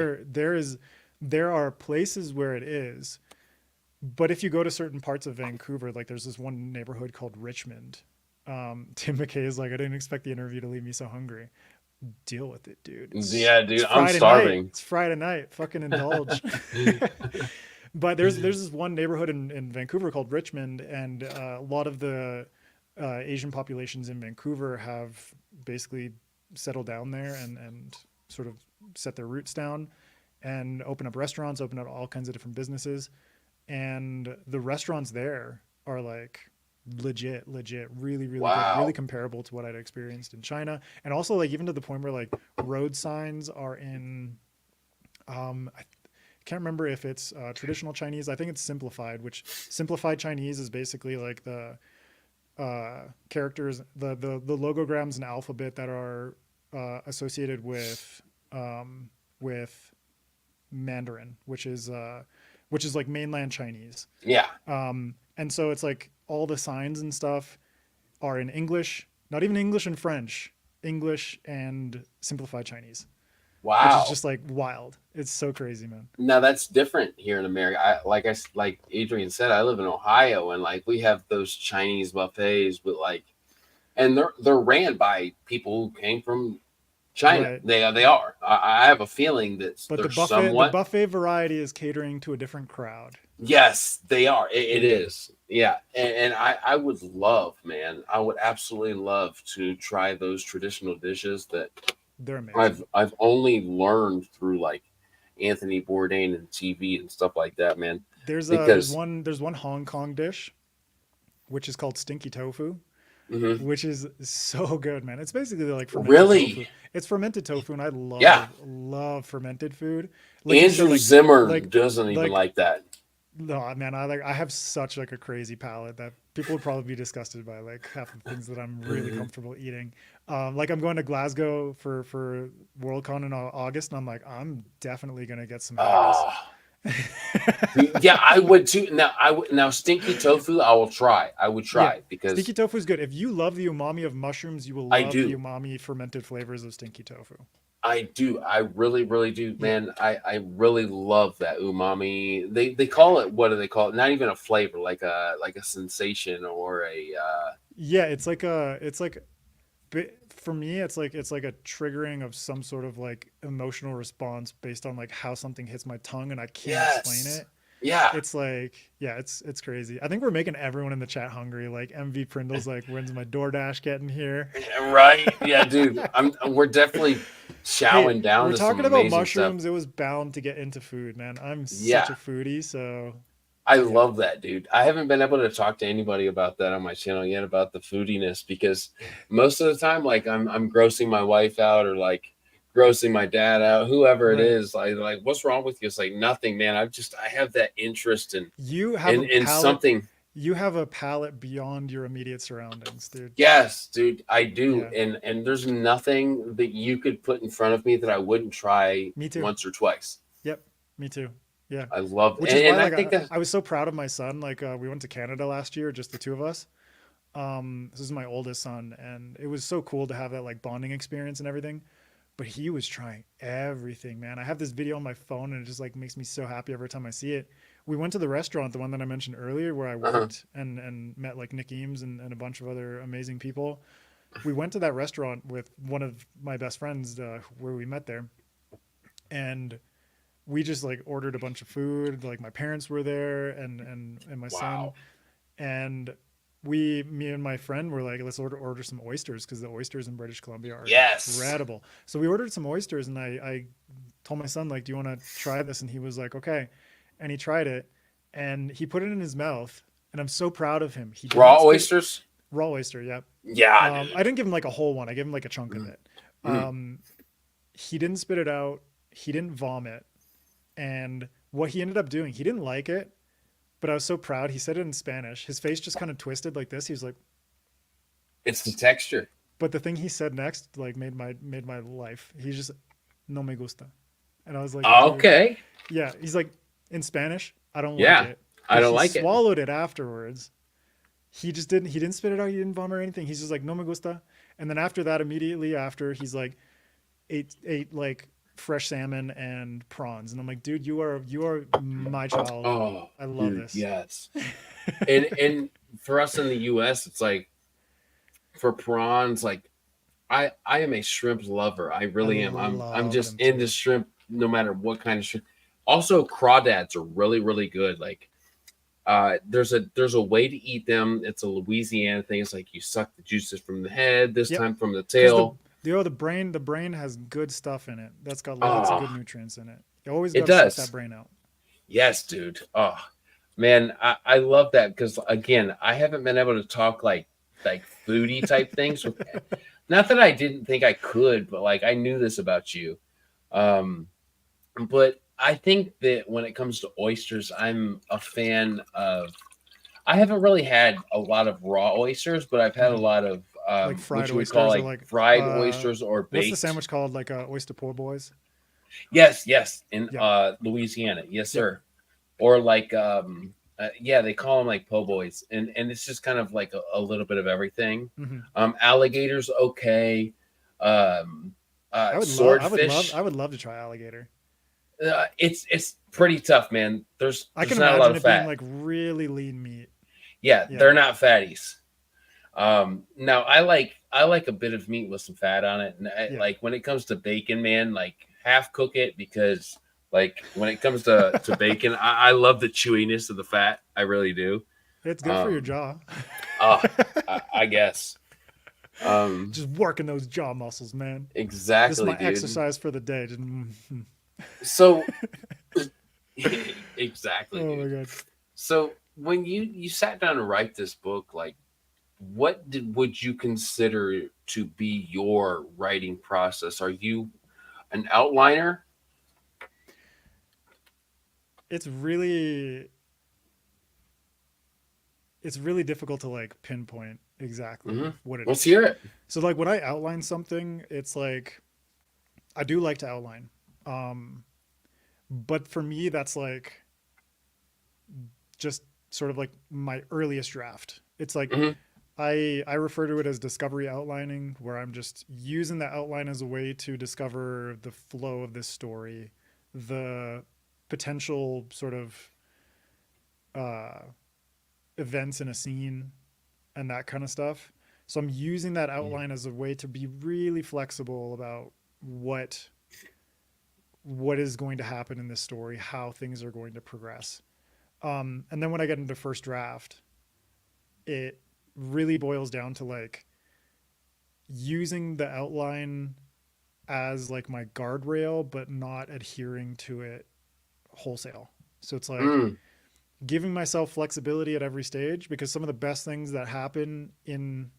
there are places where it is, but if you go to certain parts of Vancouver, like there's this one neighborhood called Richmond. Tim McKay is like, I didn't expect the interview to leave me so hungry. Deal with it, dude. Yeah, It's dude. I'm Friday night. starving. It's Friday night. Fucking indulge. But there's this one neighborhood in Vancouver called Richmond, and a lot of the Asian populations in Vancouver have basically settled down there and sort of set their roots down and open up restaurants, open up all kinds of different businesses. And the restaurants there are like legit, really good, really Wow. comparable to what I'd experienced in China. And also like even to the point where like road signs are in I can't remember if it's traditional Chinese. I think it's simplified, which simplified Chinese is basically like the characters, the logograms and alphabet that are associated with Mandarin, which is like mainland Chinese. Yeah. And so it's like all the signs and stuff are in English, not even English and French, English and simplified Chinese, which is Wow. just like wild. It's so crazy, man. Now that's different here in America. Like Adrian said, I live in Ohio, and like we have those Chinese buffets, but like, and they're ran by people who came from China. Right. They are. I have a feeling that But they're the somewhat. buffet variety is catering to a different crowd. Yes, they are. It Mm. is. Yeah, and I would love, man. I would absolutely love to try those traditional dishes that They're amazing. I've only learned through like Anthony Bourdain and TV and stuff like that, man. Because There's one Hong Kong dish which is called stinky tofu, mhm, which is so good, man. It's basically like fermented tofu. really, It's fermented tofu, and I yeah, love fermented food. Like you said, Andrew Zimmer like doesn't even like like that. no, man, I have such like a crazy palate that people would probably be disgusted by like half of the things that I'm really comfortable eating. Like I'm going to Glasgow for Worldcon in August, and I'm like, I'm definitely gonna get some haggis. Oh, yeah, I would too. Now I would now stinky tofu. I will try. I would Yeah, try stinky because tofu is good. If you love the umami of mushrooms, you will I love the do. umami fermented flavors of stinky tofu. I do. I really, really do, Yeah, man. I really love that umami. They call it, what do they call it? Not even a flavor, like a sensation or a yeah, it's like for me, it's like a triggering of some sort of like emotional response based on like how something hits my tongue, and I can't explain yes. it. Yeah. It's like, yeah, it's crazy. I think we're making everyone in the chat hungry. Like MV Prindle's like, when's my DoorDash getting here? Right. Yeah, dude. We're definitely Hey, chowing down we're to some talking about amazing stuff. mushrooms. It was bound to get into food, man. I'm such Yeah. a foodie, so I yeah. love that, dude. I haven't been able to talk to anybody about that on my channel yet, about the foodiness, because most of the time, like I'm grossing my wife out or like grossing my dad out, whoever it Right. is, like what's wrong with you? It's like nothing, man. I have that interest in You have a palate. something. You have a palate beyond your immediate surroundings, dude. Yes, dude, I do. Yeah. And there's nothing that you could put in front of me that I wouldn't try Me too. once or twice. Yep. Me too. Yeah. I love, Which is why, and I like, think that I was so proud of my son. Like, we went to Canada last year, just the two of us. This is my oldest son, and it was so cool to have that like bonding experience and everything. But he was trying everything, man. I have this video on my phone, and it just like makes me so happy every time I see it. We went to the restaurant, the one that I mentioned earlier, where I uh-huh. worked and met like Nick Eames and a bunch of other amazing people. We went to that restaurant with one of my best friends, where we met there, and we just like ordered a bunch of food. Like my parents were there, and my son, Wow. and me and my friend were like, let's order some oysters, because the oysters in British Columbia are Yes. incredible. So we ordered some oysters, and I told my son, like, do you want to try this? And he was like, okay. And he tried it, and he put it in his mouth, and I'm so proud of him. He did not Raw spit oysters. raw oyster. Yep. Yeah, I dude. didn't give him like a whole one. I gave him like a chunk of Mm, it. mm. Um, he didn't spit it out. He didn't vomit. And what he ended up doing, he didn't like it, but I was so proud. He said it in Spanish. His face just kind of twisted like this. He was like, It's the texture. but the thing he said next like made my life. He just no me gusta. And I was like, dude, Okay. yeah. He's like, in Spanish, I don't like Yeah, it. I But don't he like it. swallowed it afterwards. He didn't spit it out. He didn't vomit or anything. He's just like no me gusta. And then after that, immediately after, he's like ate like fresh salmon and prawns. And I'm like, dude, you are my child. Oh, I love dude, this. yes. And for us in the U.S., it's like for prawns, like I am a shrimp lover. I I really am. I'm love just them into too. shrimp, no matter what kind of shrimp. Also, crawdads are really good. Like there's a way to eat them. It's a Louisiana thing. It's like you suck the juices from the head, this Yep. time from the Because tail. the brain has good stuff in it. That's got lots of Oh, good nutrients in it. You always it got to suck that does. brain out. Yes, dude. Oh man, I love that because again, I haven't been able to talk like foodie type things with, not that I didn't think I could, but like I knew this about you. Um, but I think that when it comes to oysters, I'm a fan of. I haven't really had a lot of raw oysters, but I've had a Hmm. lot of Like what fried you would call oysters, or like like fried oysters or what's the baked. sandwich called? Like oyster poor boys. Yes, yes, in Yep. Louisiana, yes, Yep. sir. Or like yeah, they call them like po' boys, and it's just kind of like a little bit of everything. Hmm. Alligators, okay. Um, I would love. I would love. I swordfish. would love to try alligator. It's pretty tough, man. I can There's not a lot imagine of it being fat. like really lean meat. Yeah, Yeah. they're not fatties. Now I like a bit of meat with some fat on it, and Yeah. like when it comes to bacon, man, like half cook it because like when it comes to bacon, I love the chewiness of the fat. I really do. It's good for your Um, jaw. uh, I guess. Just working those jaw muscles, man. This is Exactly, my dude. exercise for the day. Just, So exactly, oh my dude. god. So when you sat down and write this book, like what would you consider to be your writing process? Are you an outliner? It's really it's really difficult to like pinpoint Hmm. exactly what it Let's is. hear it. So like when I outline something, it's like I do like to outline. Um, but for me that's like just sort of like my earliest draft. It's like Hmm. I refer to it as discovery outlining, where I'm just using the outline as a way to discover the flow of this story, the potential sort of uh, events in a scene, and that kind of stuff. So I'm using that outline as a way to be really flexible about what is going to happen in this story, how things are going to progress. And then when I get into first draft, it really boils down to like using the outline as like my guardrail, but not adhering to it wholesale. So it's like Mm. giving myself flexibility at every stage, because some of the best things that happen in,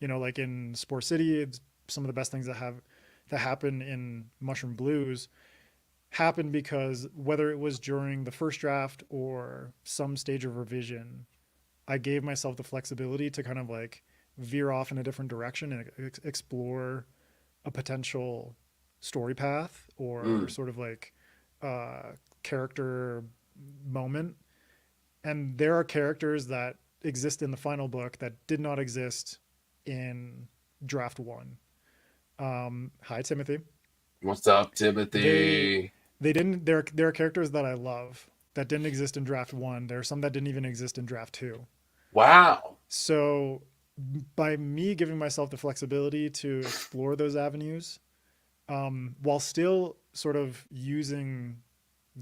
like in Spore City, it's some of the best things that have that happened in Mushroom Blues happened because whether it was during the first draft or some stage of revision, I gave myself the flexibility to kind of like veer off in a different direction and explore a potential story path or Mm. sort of like uh, character moment. And there are characters that exist in the final book that did not exist in draft one. Hi, Timothy. What's up, They Timothy? they didn't. There are characters that I love that didn't exist in draft one. There are some that didn't even exist in draft two. Wow. So by me giving myself the flexibility to explore those avenues, while still sort of using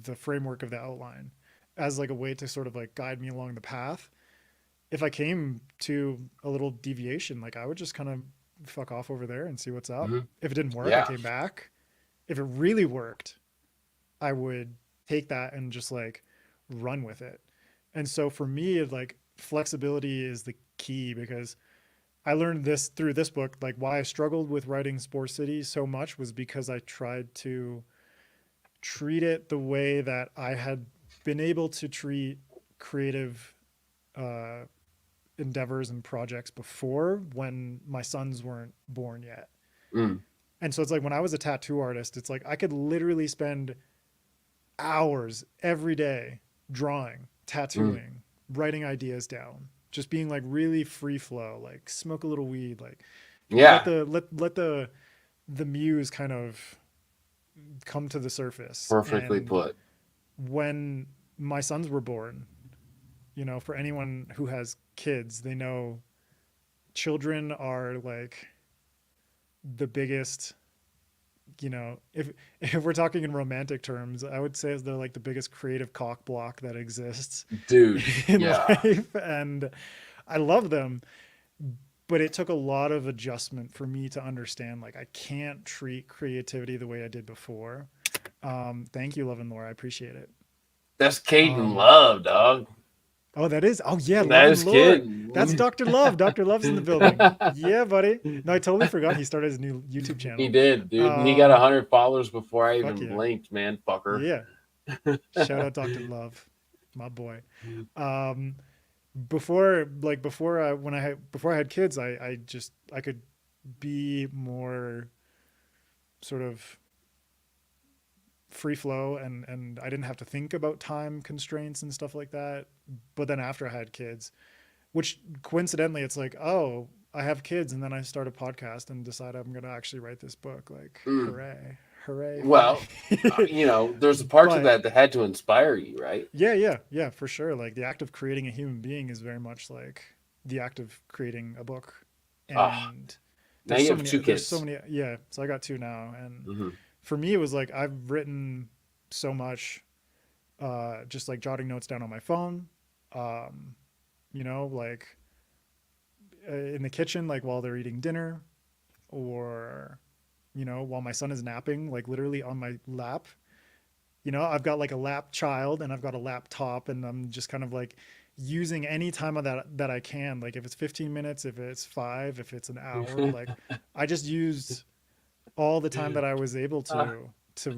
the framework of the outline as like a way to sort of like guide me along the path, if I came to a little deviation, like I would just kind of fuck off over there and see what's up. Mhm. If it didn't work, I Yeah. came back. If it really worked, I would take that and just like run with it. And so for me, like flexibility is the key because I learned this through this book. Like why I struggled with writing Spore City so much was because I tried to treat it the way that I had been able to treat creative uh, endeavors and projects before when my sons weren't born yet. Mm. And so it's like when I was a tattoo artist, it's like I could literally spend hours every day drawing, Mm. tattooing, writing ideas down, just being like really free flow, like smoke a little weed, like let Yeah. the let the muse kind of come to the surface. Perfectly And put. when my sons were born, you know, for anyone who has kids, they know children are like the biggest, you know, if we're talking in romantic terms, I would say they're like the biggest creative cock block that exists Dude. in Yeah. life. And I love them, but it took a lot of adjustment for me to understand like I can't treat creativity the way I did before. Thank you, Love and Laura. I appreciate it. That's Caden Um, Love, dog. oh, that is. Oh, yeah, Love That and is Lore. That's Caden. Dr. Love. Dr. Love's in the building. Yeah, buddy. No, I totally forgot he started his new YouTube He channel. did, dude. And he got Um, 100 followers before I fuck even yeah. blinked, man. Fucker. Yeah. Shout out Dr. Love, my boy. Um, before I when I had before I had kids, I just I could be more sort of free flow and I didn't have to think about time constraints and stuff like that. But then after I had kids, which coincidentally it's like, oh, I have kids and then I start a podcast and decide I'm going to actually write this book. Like, Mm. hooray. Hooray for me. Well, there's a part to But that that had to inspire you, right? yeah, for sure. Like the act of creating a human being is very much like the act of creating a book. Ah, And now you have two there's so kids. many, yeah. So I got two now. And Hmm. for me, it was like, I've written so much, just like jotting notes down on my phone. Um, you know, like in the kitchen, like while they're eating dinner or, you know, while my son is napping, like literally on my lap. You know, I've got like a lap child and I've got a laptop and I'm just kind of like using any time of that I can. Like if it's 15 minutes, if it's 5, if it's an hour, like I just used all the time that I was able to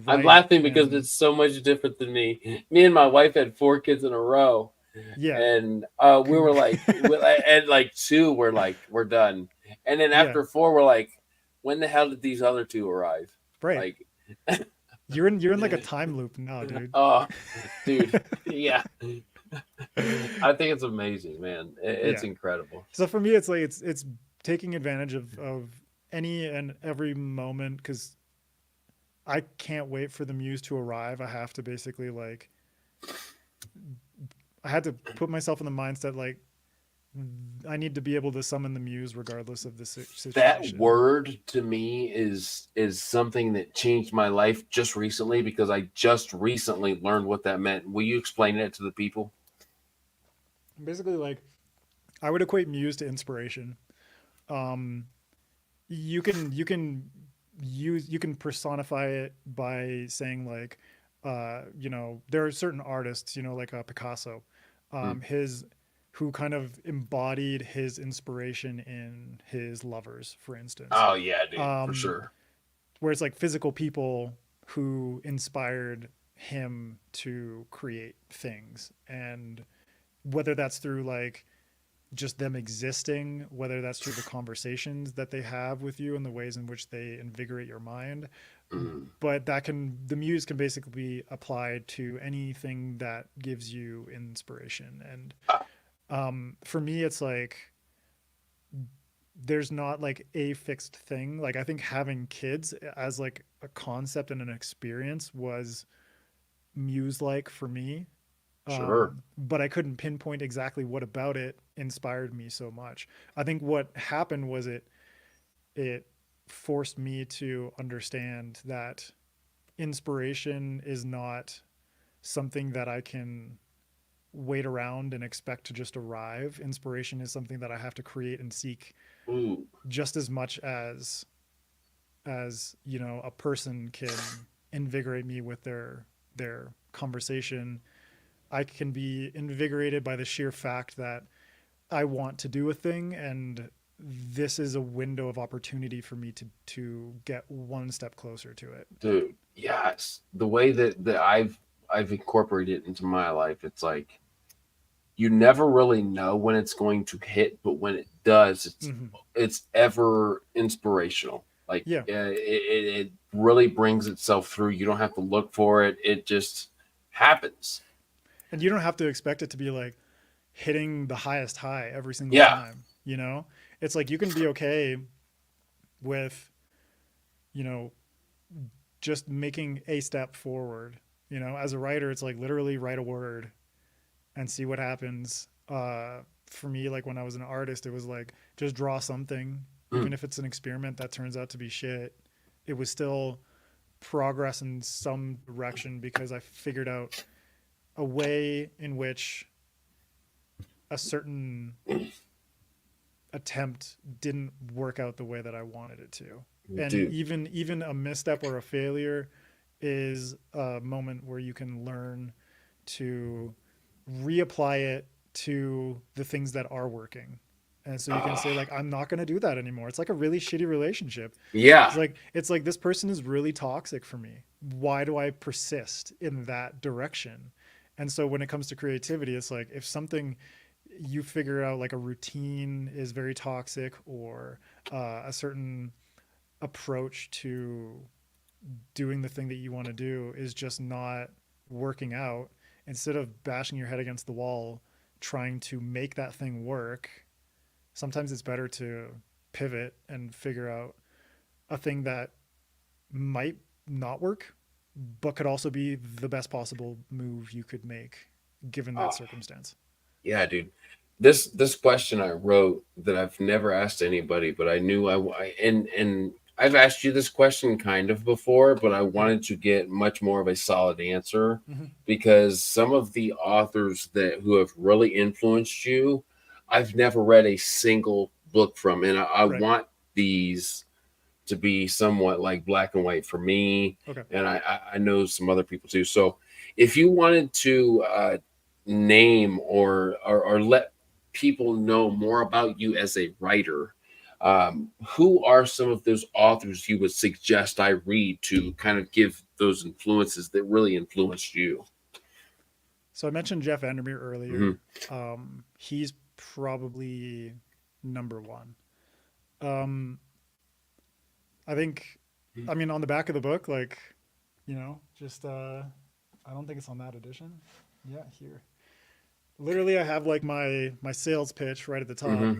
I'm write. laughing because And it's so much different than me. Me and my wife had 4 kids in a row, yeah. and we were like, at like 2, we're done, and then Yeah, after 4, we're like, when the hell did these other 2 arrive? right. Like, You're in like a time loop now, dude. oh, dude, yeah, I think it's amazing, man. It's Yeah. incredible. So for me, it's like it's taking advantage of any and every moment because I can't wait for the muse to arrive. I have to basically like I had to put myself in the mindset like I need to be able to summon the muse regardless of the That situation. word to me is something that changed my life just recently because I just recently learned what that meant. Will you explain it to the people? Basically, like I would equate muse to inspiration. Um, you can personify it by saying like you know there are certain artists, you know, like Picasso, Mm. his who kind of embodied his inspiration in his lovers, for instance. Oh yeah, dude, for um sure. where it's like physical people who inspired him to create things. And whether that's through like just them existing, whether that's through the conversations that they have with you and the ways in which they invigorate your mind. Mm. But that can, the muse can basically be applied to anything that gives you inspiration. And Ah, for me, it's like there's not like a fixed thing. Like I think having kids as like a concept and an experience was muse like for me. sure. But I couldn't pinpoint exactly what about it inspired me so much. I think what happened was it forced me to understand that inspiration is not something that I can wait around and expect to just arrive. Inspiration is something that I have to create and seek Ooh, just as much as you know a person can invigorate me with their conversation. I can be invigorated by the sheer fact that I want to do a thing, and this is a window of opportunity for me to get one step closer to it. dude, yes. The way that I've incorporated it into my life, it's like you never really know when it's going to hit, but when it does, Mm-hmm. it's ever inspirational. Like Yeah, it really brings itself through. You don't have to look for it. It just happens. and you don't have to expect it to be like hitting the highest high every single Yeah. time. You know, it's like you can be okay with you know just making a step forward. You know, as a writer, it's like literally write a word and see what happens. For me, like when I was an artist, it was like just draw something, Mm. even if it's an experiment that turns out to be shit. It was still progress in some direction because I figured out a way in which a certain attempt didn't work out the way that I wanted it to. And Dude. even a misstep or a failure is a moment where you can learn to reapply it to the things that are working. And so you can say Ah, like I'm not going to do that anymore. It's like a really shitty relationship. yeah. It's like this person is really toxic for me. Why do I persist in that direction? And so when it comes to creativity, it's like if something you figure out like a routine is very toxic or a certain approach to doing the thing that you want to do is just not working out, instead of bashing your head against the wall trying to make that thing work, sometimes it's better to pivot and figure out a thing that might not work but could also be the best possible move you could make given that Oh, circumstance. yeah, dude. This question I wrote that I've never asked anybody, but I knew and I've asked you this question kind of before, but I Yeah. wanted to get much more of a solid answer Mm-hmm. because some of the authors that who have really influenced you, I've never read a single book from, and I Right. want these to be somewhat like black and white for me, Okay. and I know some other people too. So, if you wanted to name or let people know more about you as a writer, who are some of those authors you would suggest I read to kind of give those influences that really influenced you? So I mentioned Jeff Vandermeer Hmm. earlier. He's probably number one. Um, I think, I mean, on the back of the book, like, just I don't think it's on that edition. Yeah, here. Literally, I have like my sales pitch right at the top, Hmm.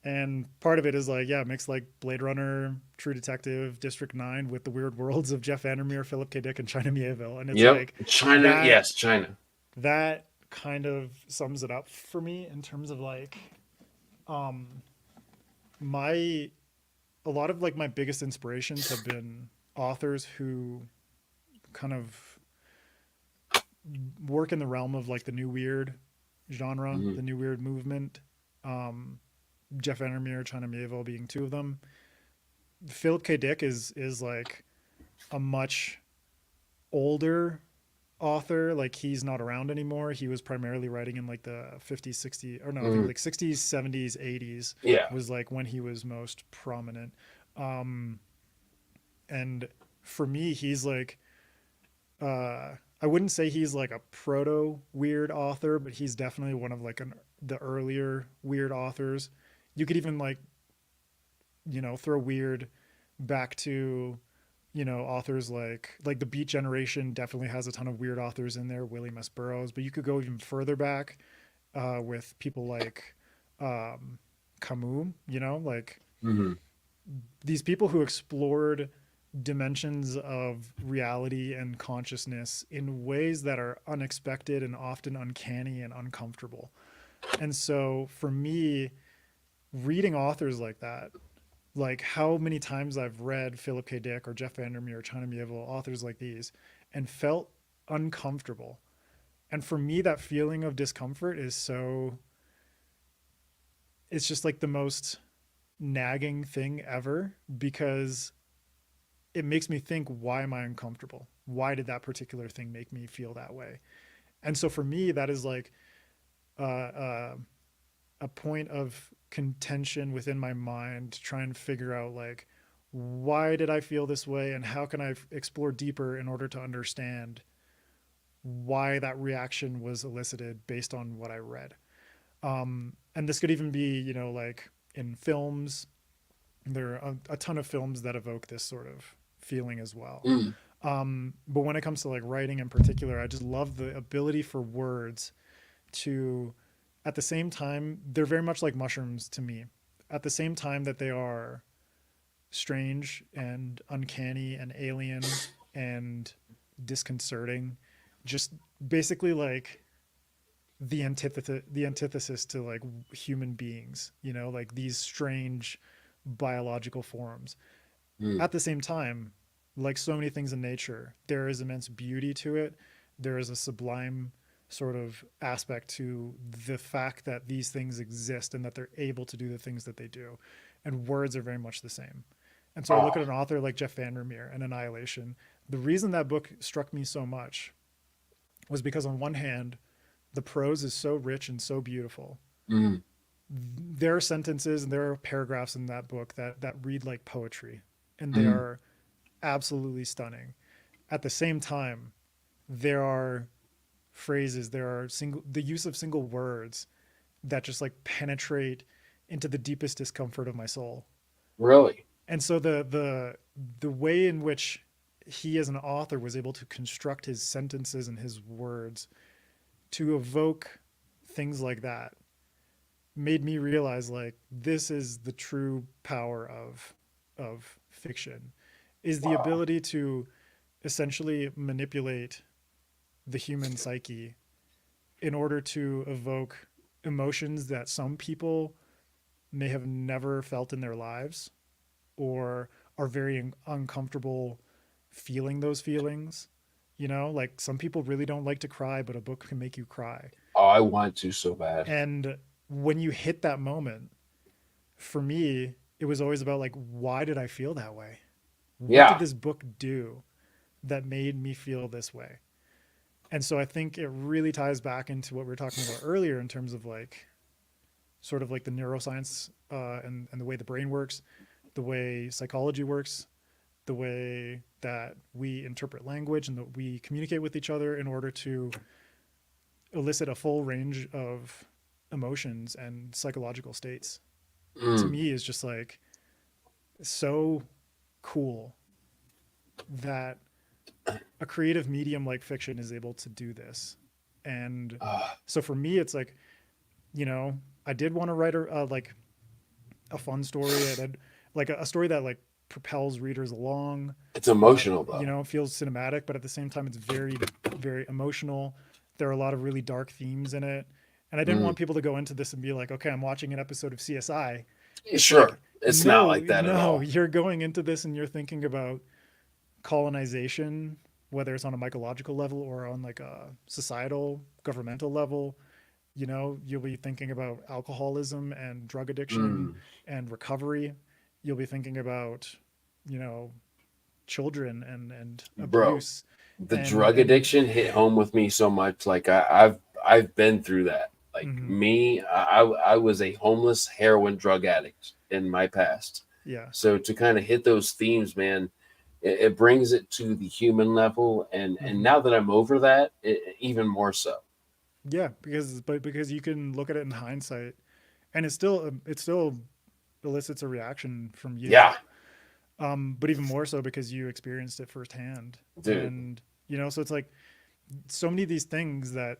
and part of it is like, yeah, mix like Blade Runner, True Detective, District 9 with the weird worlds of Jeff Vandermeer, Philip K. Dick, and China Mieville, and it's Yep, like China. that Yes, China. that kind of sums it up for me in terms of like um my a lot of like my biggest inspirations have been authors who kind of work in the realm of like the new weird genre, Hmm. the new weird movement. Um, Jeff Vandermeer, China Mieville being two of them. Philip K. Dick is like a much older author. Like he's not around anymore. He was primarily writing in like the 50s, 60s, or no, I think Hmm. like 60s, 70s, 80s Yeah. was like when he was most prominent. Um, And for me, he's like, I wouldn't say he's like a proto weird author, but he's definitely one of like the earlier weird authors. You could even like, throw weird back to, authors like the Beat Generation definitely has a ton of weird authors in there, William S. Burroughs, but you could go even further back with people like Camus, like Mm-hmm. these people who explored dimensions of reality and consciousness in ways that are unexpected and often uncanny and uncomfortable. And so for me, reading authors like that, like how many times I've read Philip K. Dick or Jeff Vandermeer or China Mieville, authors like these, and felt uncomfortable. And for me, that feeling of discomfort is so, it's just like the most nagging thing ever because it makes me think, why am I uncomfortable? Why did that particular thing make me feel that way? And so for me, that is like uh, uh, a point of contention within my mind to try and figure out like, why did I feel this way and how can I explore deeper in order to understand why that reaction was elicited based on what I read. And this could even be, like in films, there are a ton of films that evoke this sort of feeling as well. Mm. But when it comes to like writing in particular, I just love the ability for words to, at the same time, they're very much like mushrooms to me. At the same time that they are strange and uncanny and alien and disconcerting, just basically like the antithesis to like human beings, like these strange biological forms. Mm. At the same time, like so many things in nature, there is immense beauty to it. There is a sublime sort of aspect to the fact that these things exist and that they're able to do the things that they do. And words are very much the same. And so I look Oh, at an author like Jeff Vandermeer and Annihilation. The reason that book struck me so much was because, on one hand, the prose is so rich and so beautiful. mm. There are sentences and there are paragraphs in that book that read like poetry, and they Mm. are absolutely stunning. At the same time, there are phrases, there are the use of single words that just like penetrate into the deepest discomfort of my soul. Really? And so the way in which he as an author was able to construct his sentences and his words to evoke things like that made me realize like this is the true power of fiction, is the Wow. ability to essentially manipulate the human psyche in order to evoke emotions that some people may have never felt in their lives or are very uncomfortable feeling those feelings. Like some people really don't like to cry, but a book can make you cry. Oh, I want to so bad. And when you hit that moment, for me, it was always about like, why did I feel that way? What did Yeah. this book do that made me feel this way? And so I think it really ties back into what we were talking about earlier in terms of like sort of like the neuroscience and the way the brain works, the way psychology works, the way that we interpret language and that we communicate with each other in order to elicit a full range of emotions and psychological states. To Mm. me is just like so cool that a creative medium like fiction is able to do this. And Ah, so for me, it's like, I did want to write like a fun story. I did like a story that like propels readers along, it's emotional though. feels cinematic, but at the same time, it's very, very emotional. There are a lot of really dark themes in it. And I didn't Mm. want people to go into this and be like, okay, I'm watching an episode of CSI. It's like, Sure. It's not no, like that at no, all. you're going into this and you're thinking about colonization, whether it's on a mycological level or on like a societal, governmental level. You'll be thinking about alcoholism and drug addiction Mm. and recovery. You'll be thinking about, you know, children and Bro, abuse the and drug addiction hit home with me so much. Like I've been through that. Like mhm, me, I was a homeless heroin drug addict in my past. yeah. So to kind of hit those themes, man, It brings it to the human level, and Hmm. now that I'm over that, even more so. Yeah, because you can look at it in hindsight, and it still elicits a reaction from you. Yeah, But even more so because you experienced it firsthand, dude. and so it's like so many of these things that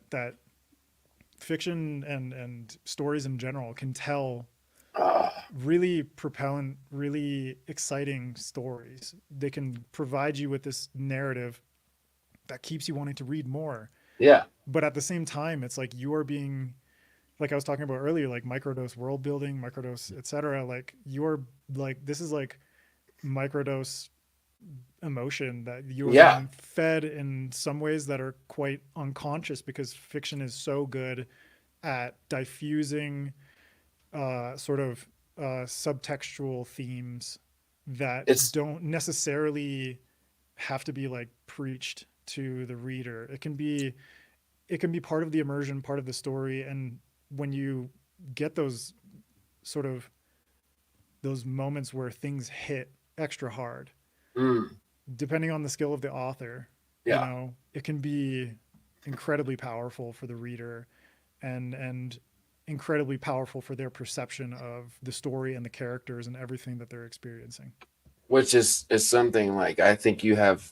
fiction and stories in general can tell Uh, really propellant, really exciting stories. They can provide you with this narrative that keeps you wanting to read more. yeah, But at the same time, it's like you are being, like I was talking about earlier, like microdose world building, microdose, etc. Like you're like this is like microdose emotion that you are yeah. being fed in some ways that are quite unconscious because fiction is so good at diffusing sort of subtextual themes that It's don't necessarily have to be like preached to the reader. It can be part of the immersion, part of the story, and when you get sort of those moments where things hit extra hard, mm, depending on the skill of the author, yeah. it can be incredibly powerful for the reader and incredibly powerful for their perception of the story and the characters and everything that they're experiencing. Which is something like I think you have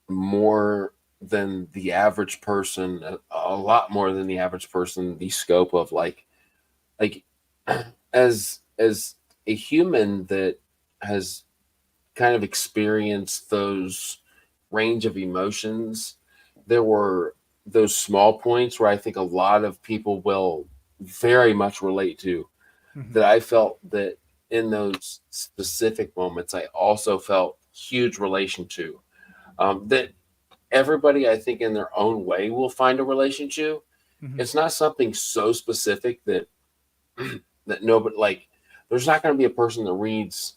more than the average person, a lot more than the average person. The scope of like as a human that has kind of experienced those range of emotions, there were those small points where I think a lot of people will very much relate to, Mm-hmm. that I felt that in those specific moments I also felt huge relation to, that everybody I think in their own way will find a relation to. Mm-hmm. It's not something so specific that that nobody like. There's not going to be a person that reads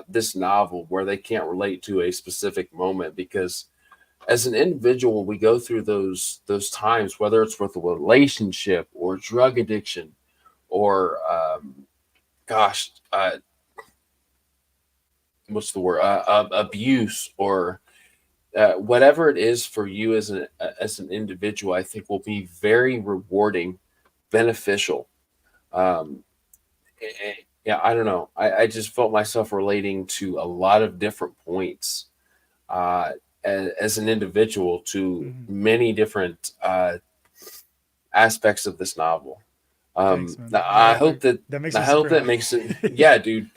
this novel where they can't relate to a specific moment, because as an individual we go through those times, whether it's with a relationship or drug addiction or gosh, what's the word, abuse, or whatever it is for you as an individual, I think will be very rewarding, beneficial. um, yeah, I don't know. I just felt myself relating to a lot of different points, uh, as an individual, to Mm-hmm. many different aspects of this novel. Thanks, man. I hope that That makes I me hope super that makes it. happy. Yeah, dude.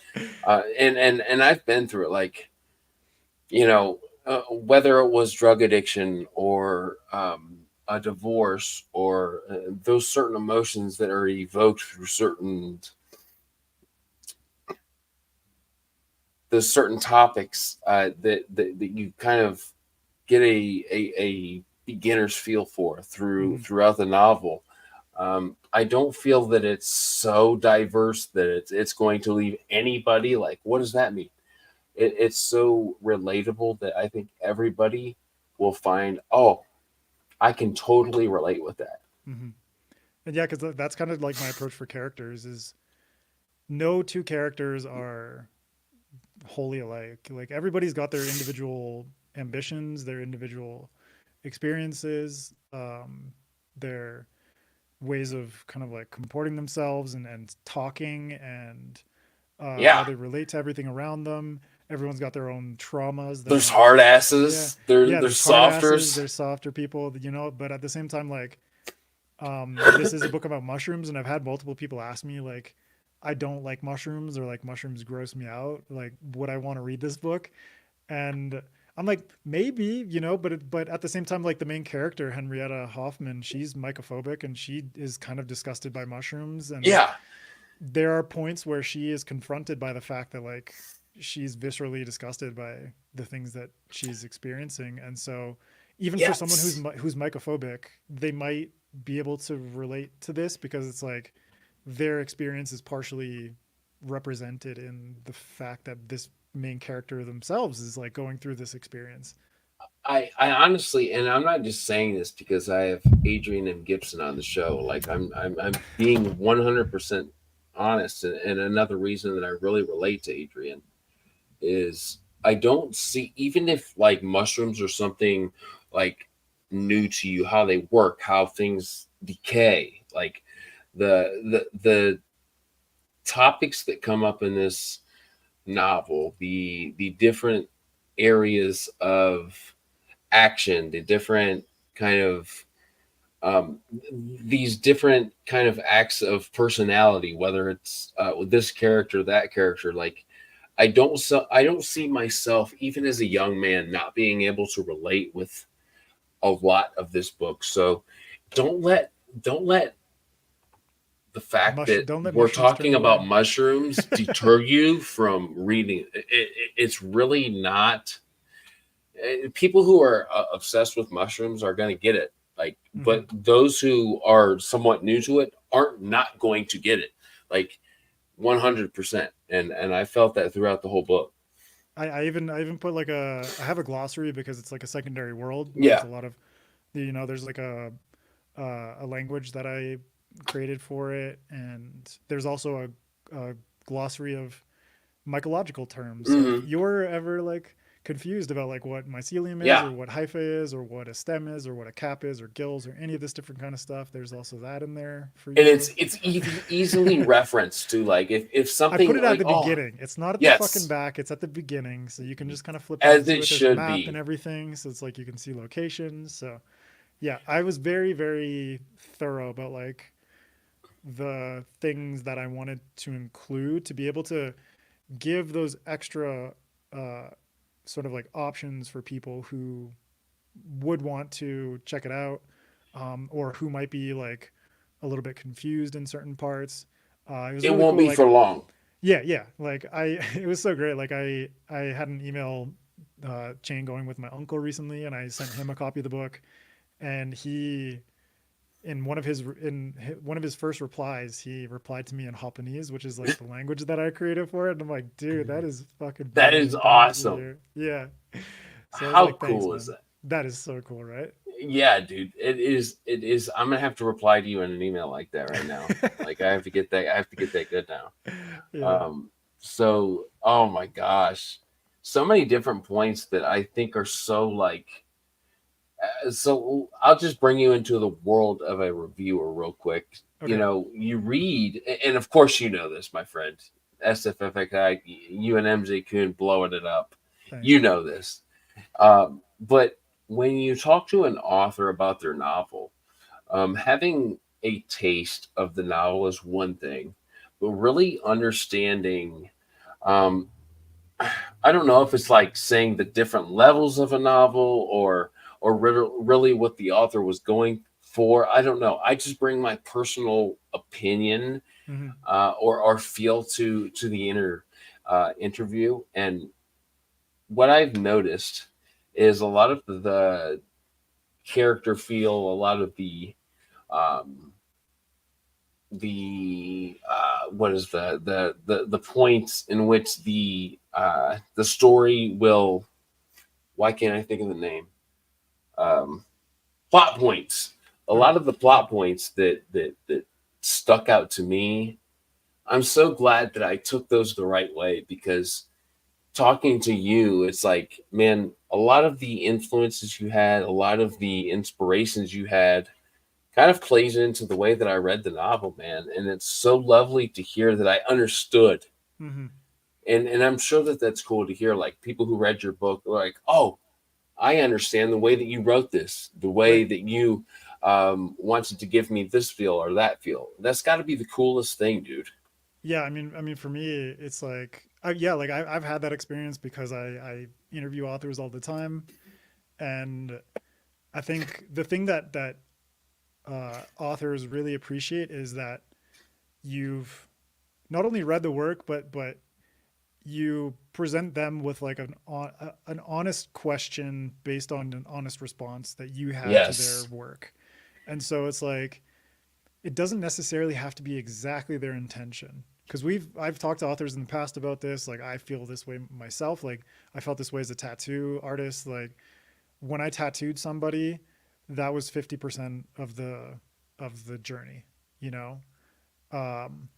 And I've been through it. Like, you know, whether it was drug addiction or a divorce, or those certain emotions that are evoked through certain topics, that you kind of get a beginner's feel for Mm-hmm. throughout the novel. I don't feel that it's so diverse that it's going to leave anybody like, what does that mean? It's so relatable that I think everybody will find, oh, I can totally relate with that. Mm-hmm. And yeah, because that's kind of like my approach for characters is no two characters are wholly alike. Like everybody's got their individual ambitions, their individual experiences, their ways of kind of like comporting themselves and talking and how Yeah, they relate to everything around them. Everyone's got their own traumas, their there's own hard yeah, asses, yeah. there's There's hard asses, softers. there's softer people, but at the same time, like this is a book about mushrooms, and I've had multiple people ask me like, I don't like mushrooms or like mushrooms gross me out. Like, would I want to read this book? And I'm like, maybe, but at the same time, like the main character, Henrietta Hoffman, she's mycophobic and she is kind of disgusted by mushrooms. And Yeah, there are points where she is confronted by the fact that like she's viscerally disgusted by the things that she's experiencing. And so even for someone yes. who's mycophobic, they might be able to relate to this because it's like their experience is partially represented in the fact that this main character themselves is like going through this experience. I honestly, and I'm not just saying this because I have Adrian M Gibson on the show. Like, I'm being 100% honest, and another reason that I really relate to Adrian is I don't see, even if like mushrooms or something like new to you, how they work, how things decay, like the topics that come up in this novel, the different areas of action, the different kind of um, these different kind of acts of personality, whether it's with this character, that character, like I don't see myself even as a young man not being able to relate with a lot of this book. So don't let don't let the fact that Don't let we're mushrooms turn talking you about away. mushrooms deter you from reading. It's really not. People who are obsessed with mushrooms are going to get it. Like, Hmm. but those who are somewhat new to it aren't not going to get it. Like 100%. And I felt that throughout the whole book. I even put like I have a glossary because it's like a secondary world. There's Yeah. a lot of there's like a language that I created for it, and there's also a glossary of mycological terms. So if Hmm. you're ever like confused about like what mycelium is Yeah. or what hypha is or what a stem is or what a cap is or gills or any of this different kind of stuff, there's also that in there for And you. it's easily referenced to, like, if I put something it at like, the oh beginning. It's not at the fucking yes, back. It's at the beginning. So you can just kind of flip back as to it it. There's a should map and be. everything. So it's like you can see locations. So yeah, I was very, very thorough about like the things that I wanted to include to be able to give those extra uh, sort of like options for people who would want to check it out, or who might be like a little bit confused in certain parts. It was It really won't cool. be Like, for long. yeah, yeah. Like it was so great. Like I had an email chain going with my uncle recently, and I sent him a copy of the book, and he one of his first replies, he replied to me in Japanese, which is like the language that I created for it. And I'm like, dude, that is fucking That is brilliant. Thank awesome. you. Yeah. So I was How like, thanks, cool is man. that? That is so cool, right? Yeah, dude. It is. I'm gonna have to reply to you in an email like that right now. Like, I have to get that. I have to get that good now. Yeah. Um. So, oh my gosh, so many different points that I think are so like. So I'll just bring you into the world of a reviewer real quick. You Okay. know, you read, and of course you know this, my friend. SFFXI, UNMZ Coon blowing it up. Thanks, You man. know this. But when you talk to an author about their novel, having a taste of the novel is one thing, but really understanding, um, I don't know if it's like saying the different levels of a novel, or really what the author was going for. I don't know. I just bring my personal opinion, Hmm. or feel to the interview. And what I've noticed is a lot of the character feel, a lot of um, the what is the points in which the story will. Why can't I think of the name? Um, Plot points. A Okay. lot of the plot points that stuck out to me. I'm so glad that I took those the right way, because talking to you, it's like, man, a lot of the influences you had, a lot of the inspirations you had, kind of plays into the way that I read the novel, man. And it's so lovely to hear that I understood. Hmm. And I'm sure that that's cool to hear. Like, people who read your book are like, oh, I understand the way that you wrote this, the way Right. that you wanted to give me this feel or that feel. That's got to be the coolest thing, dude. Yeah. I mean, for me, it's like, yeah, like I've had that experience because I interview authors all the time. And I think the thing that authors really appreciate is that you've not only read the work, but you present them with like an honest question based on an honest response that you had to their Yes. work. And so it's like it doesn't necessarily have to be exactly their intention, because I've talked to authors in the past about this. Like, I feel this way myself. Like, I felt this way as a tattoo artist. Like, when I tattooed somebody, that was 50% of the journey, you know.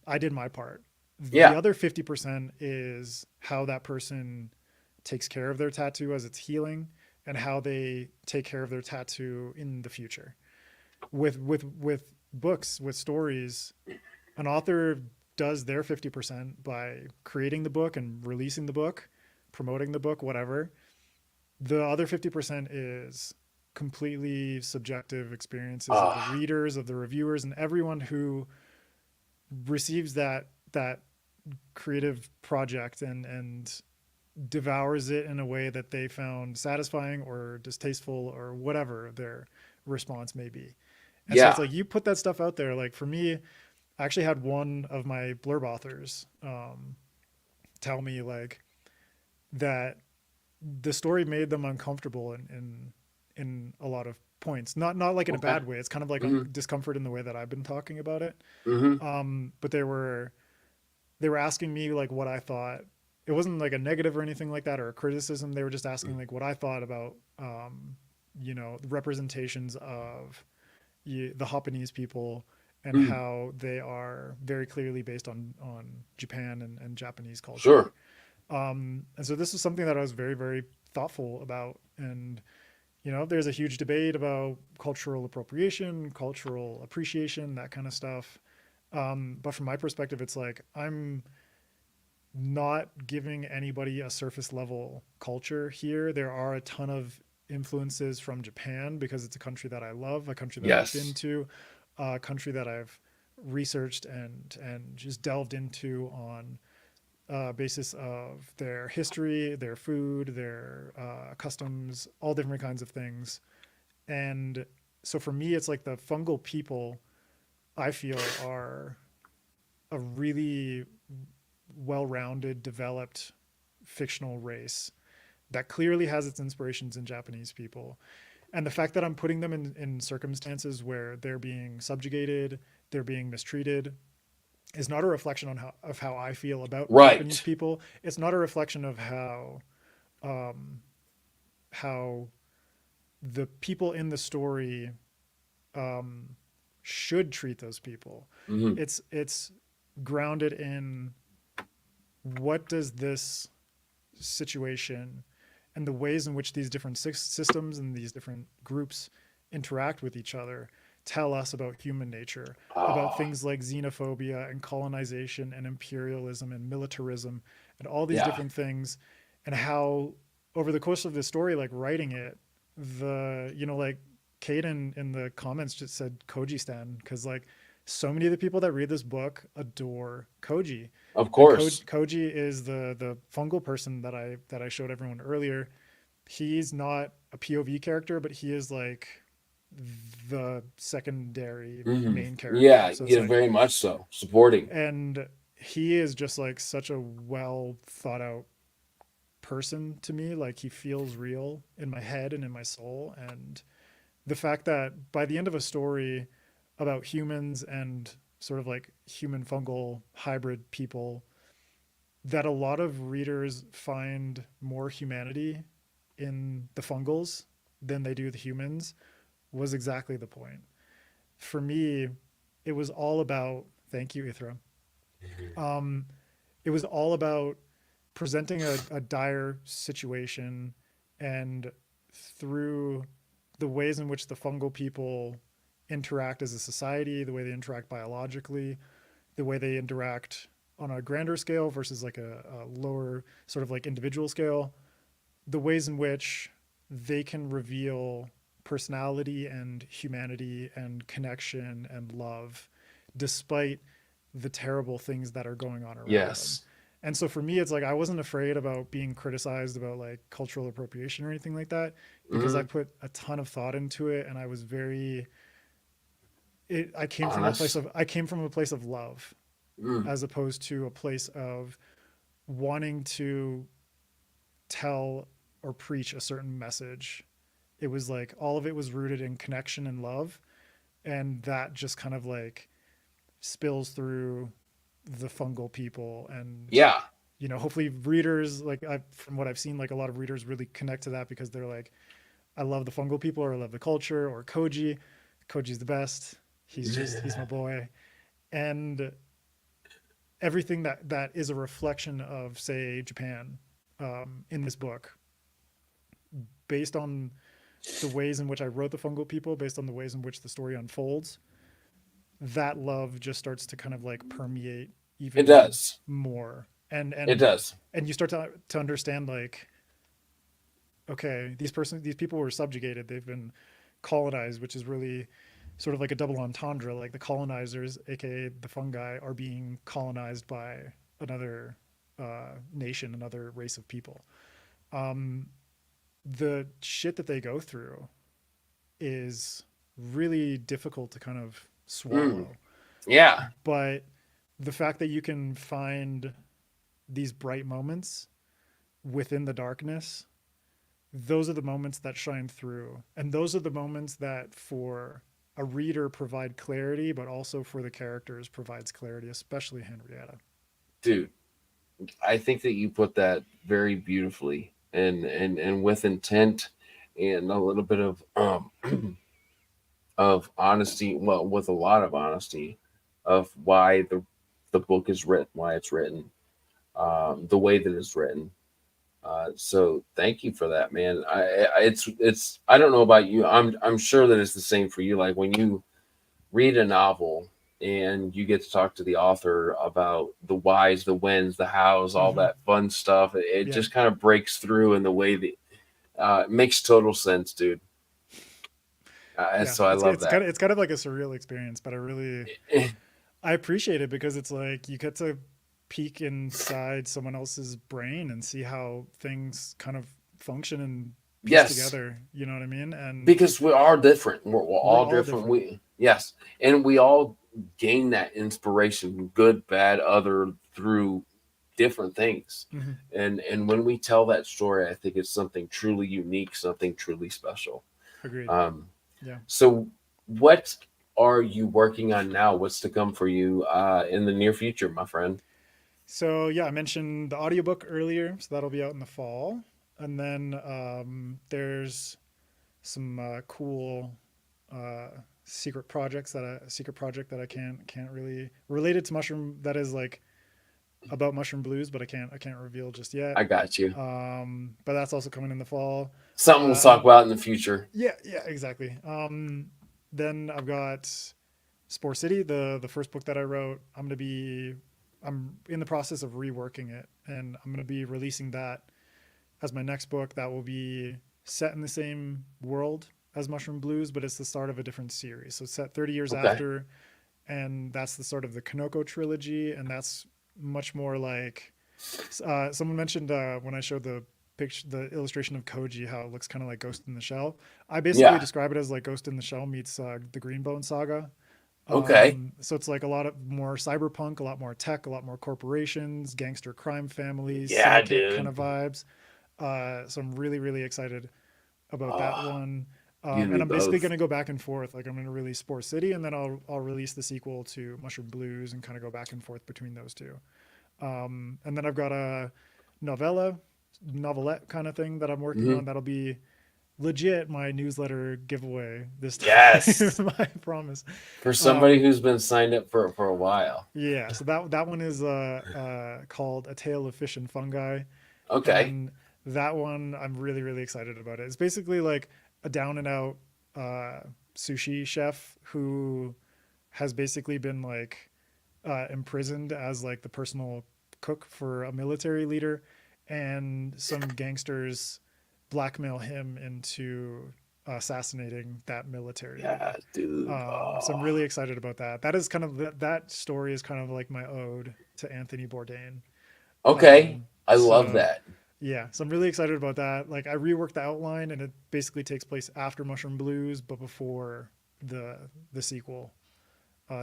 I did my part. The Yeah. other 50% is how that person takes care of their tattoo as it's healing, and how they take care of their tattoo in the future. With books, with stories, an author does their 50% by creating the book and releasing the book, promoting the book, whatever. The other 50% is completely subjective experiences of the Ah, readers, of the reviewers, and everyone who receives that creative project and devours it in a way that they found satisfying or distasteful or whatever their response may be. And so it's yeah. like you put that stuff out there. Like for me, I actually had one of my blurb authors tell me like that the story made them uncomfortable in a lot of points. Not like in a Okay. bad way. It's kind of like Hmm. discomfort in the way that I've been talking about it. Hmm. But they were asking me like what I thought. It wasn't like a negative or anything like that or a criticism. They were just asking like what I thought about the representations of the Japanese people and Hmm. how they are very clearly based on Japan and Japanese culture. Sure. And so this is something that I was very, very thoughtful about. And, there's a huge debate about cultural appropriation, cultural appreciation, that kind of stuff. But from my perspective, it's like I'm not giving anybody a surface level culture here. There are a ton of influences from Japan because it's a country that I love, a country that I've been Yes. to, a country that I've researched and just delved into on basis of their history, their food, their customs, all different kinds of things. And so for me, it's like the fungal people I feel are a really well-rounded, developed fictional race that clearly has its inspirations in Japanese people. And the fact that I'm putting them in circumstances where they're being subjugated, they're being mistreated, is not a reflection of how I feel about Japanese Right. people. It's not a reflection of um, how the people in the story um, should treat those people. Hmm. It's grounded in what does this situation and the ways in which these different systems and these different groups interact with each other tell us about human nature, about Ah, things like xenophobia and colonization and imperialism and militarism and all these yeah. different things, and how over the course of the story, like writing it, like Caden in the comments just said Koji Stan because like so many of the people that read this book adore Koji, Of and course. Koji is the fungal person that I showed everyone earlier. He's not a POV character, but he is like the secondary Hmm. main character. Yeah. So it's Yeah. like, Very much so. Supporting. and he is just like such a well thought out person to me. Like he feels real in my head and in my soul. And the fact that by the end of a story about humans and sort of like human fungal hybrid people, that a lot of readers find more humanity in the fungals than they do the humans was exactly the point. For me, it was all about, thank you, Ithra. Um, it was all about presenting a dire situation, and through the ways in which the fungal people interact as a society, the way they interact biologically, the way they interact on a grander scale versus like a lower sort of like individual scale, the ways in which they can reveal personality and humanity and connection and love despite the terrible things that are going on around them. Yes. And so for me, it's like I wasn't afraid about being criticized about like cultural appropriation or anything like that because I Hmm. put a ton of thought into it, and I was very Honest. I came from a place of love Mm. as opposed to a place of wanting to tell or preach a certain message. It was like all of it was rooted in connection and love, and that just kind of like spills through the fungal people. And Yeah. hopefully readers, like from what I've seen, like a lot of readers really connect to that because they're like, I love the fungal people, or I love the culture, or Koji's the best, he's my boy. And everything that is a reflection of, say, Japan, in this book, based on the ways in which I wrote the fungal people, based on the ways in which the story unfolds, that love just starts to kind of like permeate It even does. more. And It and does. and you start to understand like, okay, these people were subjugated, they've been colonized, which is really sort of like a double entendre. Like the colonizers, aka the fungi, are being colonized by another nation, another race of people. Um, the shit that they go through is really difficult to kind of Mm. swallow. Yeah, But the fact that you can find these bright moments within the darkness, those are the moments that shine through. And those are the moments that, for a reader, provide clarity, but also for the characters provides clarity, especially Henrietta. dude. I think that you put that very beautifully and with intent and a little bit of honesty, well, with a lot of honesty of why the book is written, why it's written, the way that it's written. So thank you for that, man. It's I don't know about you. I'm sure that it's the same for you. Like when you read a novel and you get to talk to the author about the whys, the whens, the hows, all Mm-hmm. that fun stuff. It Yeah. just kind of breaks through in the way that it makes total sense, dude. Yeah. So I It's love it's kind that. of it's kind of like a surreal experience, but I appreciate it because it's like you get to peek inside someone else's brain and see how things kind of function and piece Yes, together. You know what I mean? And because we are different. We're we're all all different. different. We yes, and we all gain that inspiration, good, bad, other, through different things. Mm-hmm. And when we tell that story, I think it's something truly unique, something truly special. Agreed. Um, Yeah. so, what are you working on now? What's to come for you in the near future, my friend? So yeah, I mentioned the audiobook earlier, so that'll be out in the fall. And then there's some cool uh, secret project that I can't really related to mushroom, that is like about mushroom blues, but I can't reveal just yet. I got you. But that's also coming in the fall. Something we'll talk And about in the future. yeah, exactly. Then I've got Spore City, the first book that I wrote. I'm in the process of reworking it, and I'm gonna be releasing that as my next book. That will be set in the same world as Mushroom Blues, but it's the start of a different series. So it's set 30 years Okay. after, and that's the sort of the Kanoko trilogy, and that's much more like someone mentioned when I showed the picture, the illustration of Koji, how it looks kind of like Ghost in the Shell. I basically Yeah. describe it as like Ghost in the Shell meets the Greenbone Saga. Okay. So it's like a lot of more cyberpunk, a lot more tech, a lot more corporations, gangster crime families, Yeah, syndicate kind dude. of vibes. So I'm really, really excited about that Oh, one. you and And me I'm basically both. going to go back and forth. Like I'm going to release Spore City, and then I'll release the sequel to Mushroom Blues, and kind of go back and forth between those two. And then I've got a novelette kind of thing that I'm working Hmm. on. That'll be legit my newsletter giveaway this Yes. time. I promise. For somebody Um, who's been signed up for a while. yeah, so that one is called A Tale of Fish and Fungi, Okay. and that one I'm really really excited about it. It's basically like a down and out uh, sushi chef who has basically been like imprisoned as like the personal cook for a military leader, and some gangsters blackmail him into assassinating that military Yeah, leader. dude. So I'm Oh. really excited about that. That is kind of that story is kind of like my ode to Anthony Bourdain. Okay. I love So that. yeah, so I'm really excited about that. Like I reworked the outline, and it basically takes place after Mushroom Blues, but before the the sequel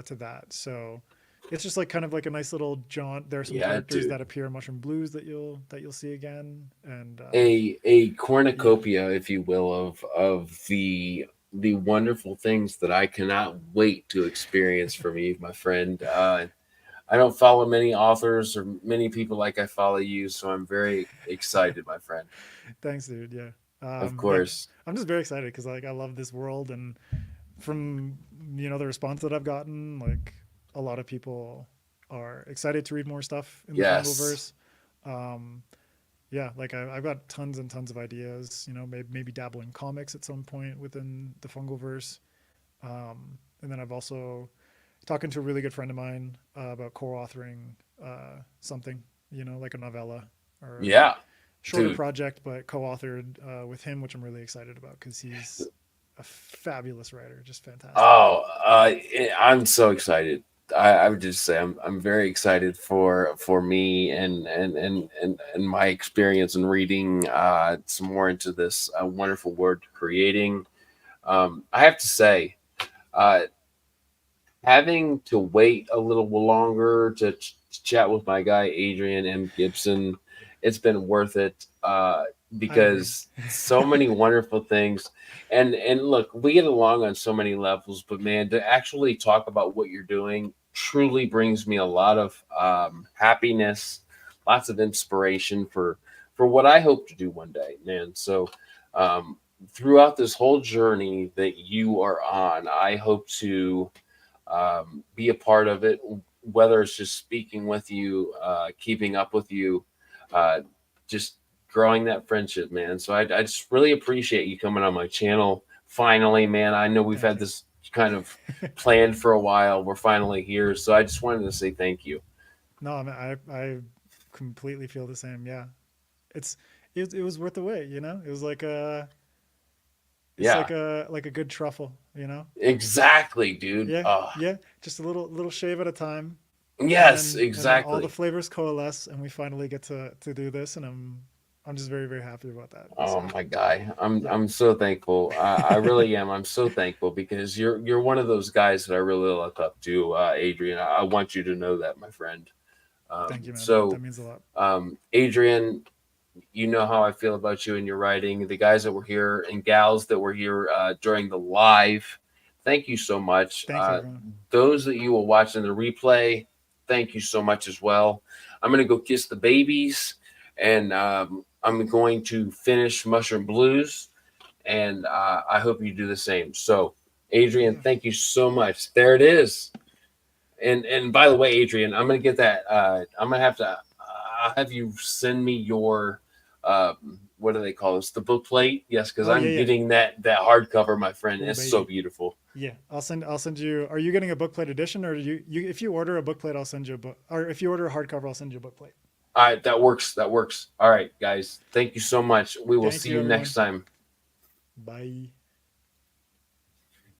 to that. So it's just like kind of like a nice little jaunt. There are some Yeah, characters dude. that appear in Mushroom Blues that you'll see again, and A yeah, cornucopia, if you will, of the wonderful things that I cannot wait to experience from you, my friend. I don't follow many authors or many people like I follow you, so I'm very excited, my friend. thanks, dude. Yeah, Of yeah. course. I'm just very excited because like I love this world, and from the response that I've gotten, like a lot of people are excited to read more stuff in the Yes. Fungalverse. Um, yeah, like I've got tons and tons of ideas. You know, maybe dabble in comics at some point within the Fungalverse. And then I've also talking to a really good friend of mine about co-authoring something. You know, like a novella or a Yeah, shorter dude. project, but co-authored with him, which I'm really excited about because he's a fabulous writer, just fantastic. Oh, I'm so excited. I would just say I'm very excited for me and my experience in reading some more into this wonderful word creating. I have to say, uh, having to wait a little longer to chat with my guy Adrian M. Gibson, it's been worth it I agree. because so many wonderful things. And look, we get along on so many levels, but man, to actually talk about what you're doing truly brings me a lot of happiness, lots of inspiration for what I hope to do one day, man. So um, throughout this whole journey that you are on, I hope to be a part of it, whether it's just speaking with you, keeping up with you, uh, just growing that friendship, man. So I just really appreciate you coming on my channel. Finally, man, I know we've Thank had you. this kind of planned for a while. We're finally here. So I just wanted to say thank you. No, I mean, I completely feel the same. Yeah, it's it was worth the wait. You know, it was like a it's Yeah, like a good truffle. You know. exactly, dude. Yeah, yeah, just a little shave at a time, Yes, and then all the exactly. flavors coalesce, and we finally get to do this, and I'm just very happy about that. Oh So my guy, yeah, I'm so thankful. I really am. I'm so thankful because you're one of those guys that I really look up to, Adrian. I want you to know that, my friend. thank you, man. That So, means a lot. Adrian, you know how I feel about you and your writing. The guys that were here and gals that were here during the live, thank you so much. Thank you, everyone. Those that you will watch in the replay, thank you so much as well. I'm going to go kiss the babies and I'm going to finish Mushroom Blues. And I hope you do the same. So, Adrian, Yeah, thank you so much. There it is. And by the way, Adrian, I'm gonna get that. I'm gonna have to have you send me your what do they call this? The book plate. Yes, because oh yeah, I'm yeah. getting that hardcover, my friend. Oh It's so baby. beautiful. Yeah, I'll send you. Are you getting a bookplate edition, or you if you order a bookplate, I'll send you a book. Or if you order a hardcover, I'll send you a bookplate. All right, that works. That works. All right, guys. Thank you so much. We will Thank see you, you everyone. next time. Bye.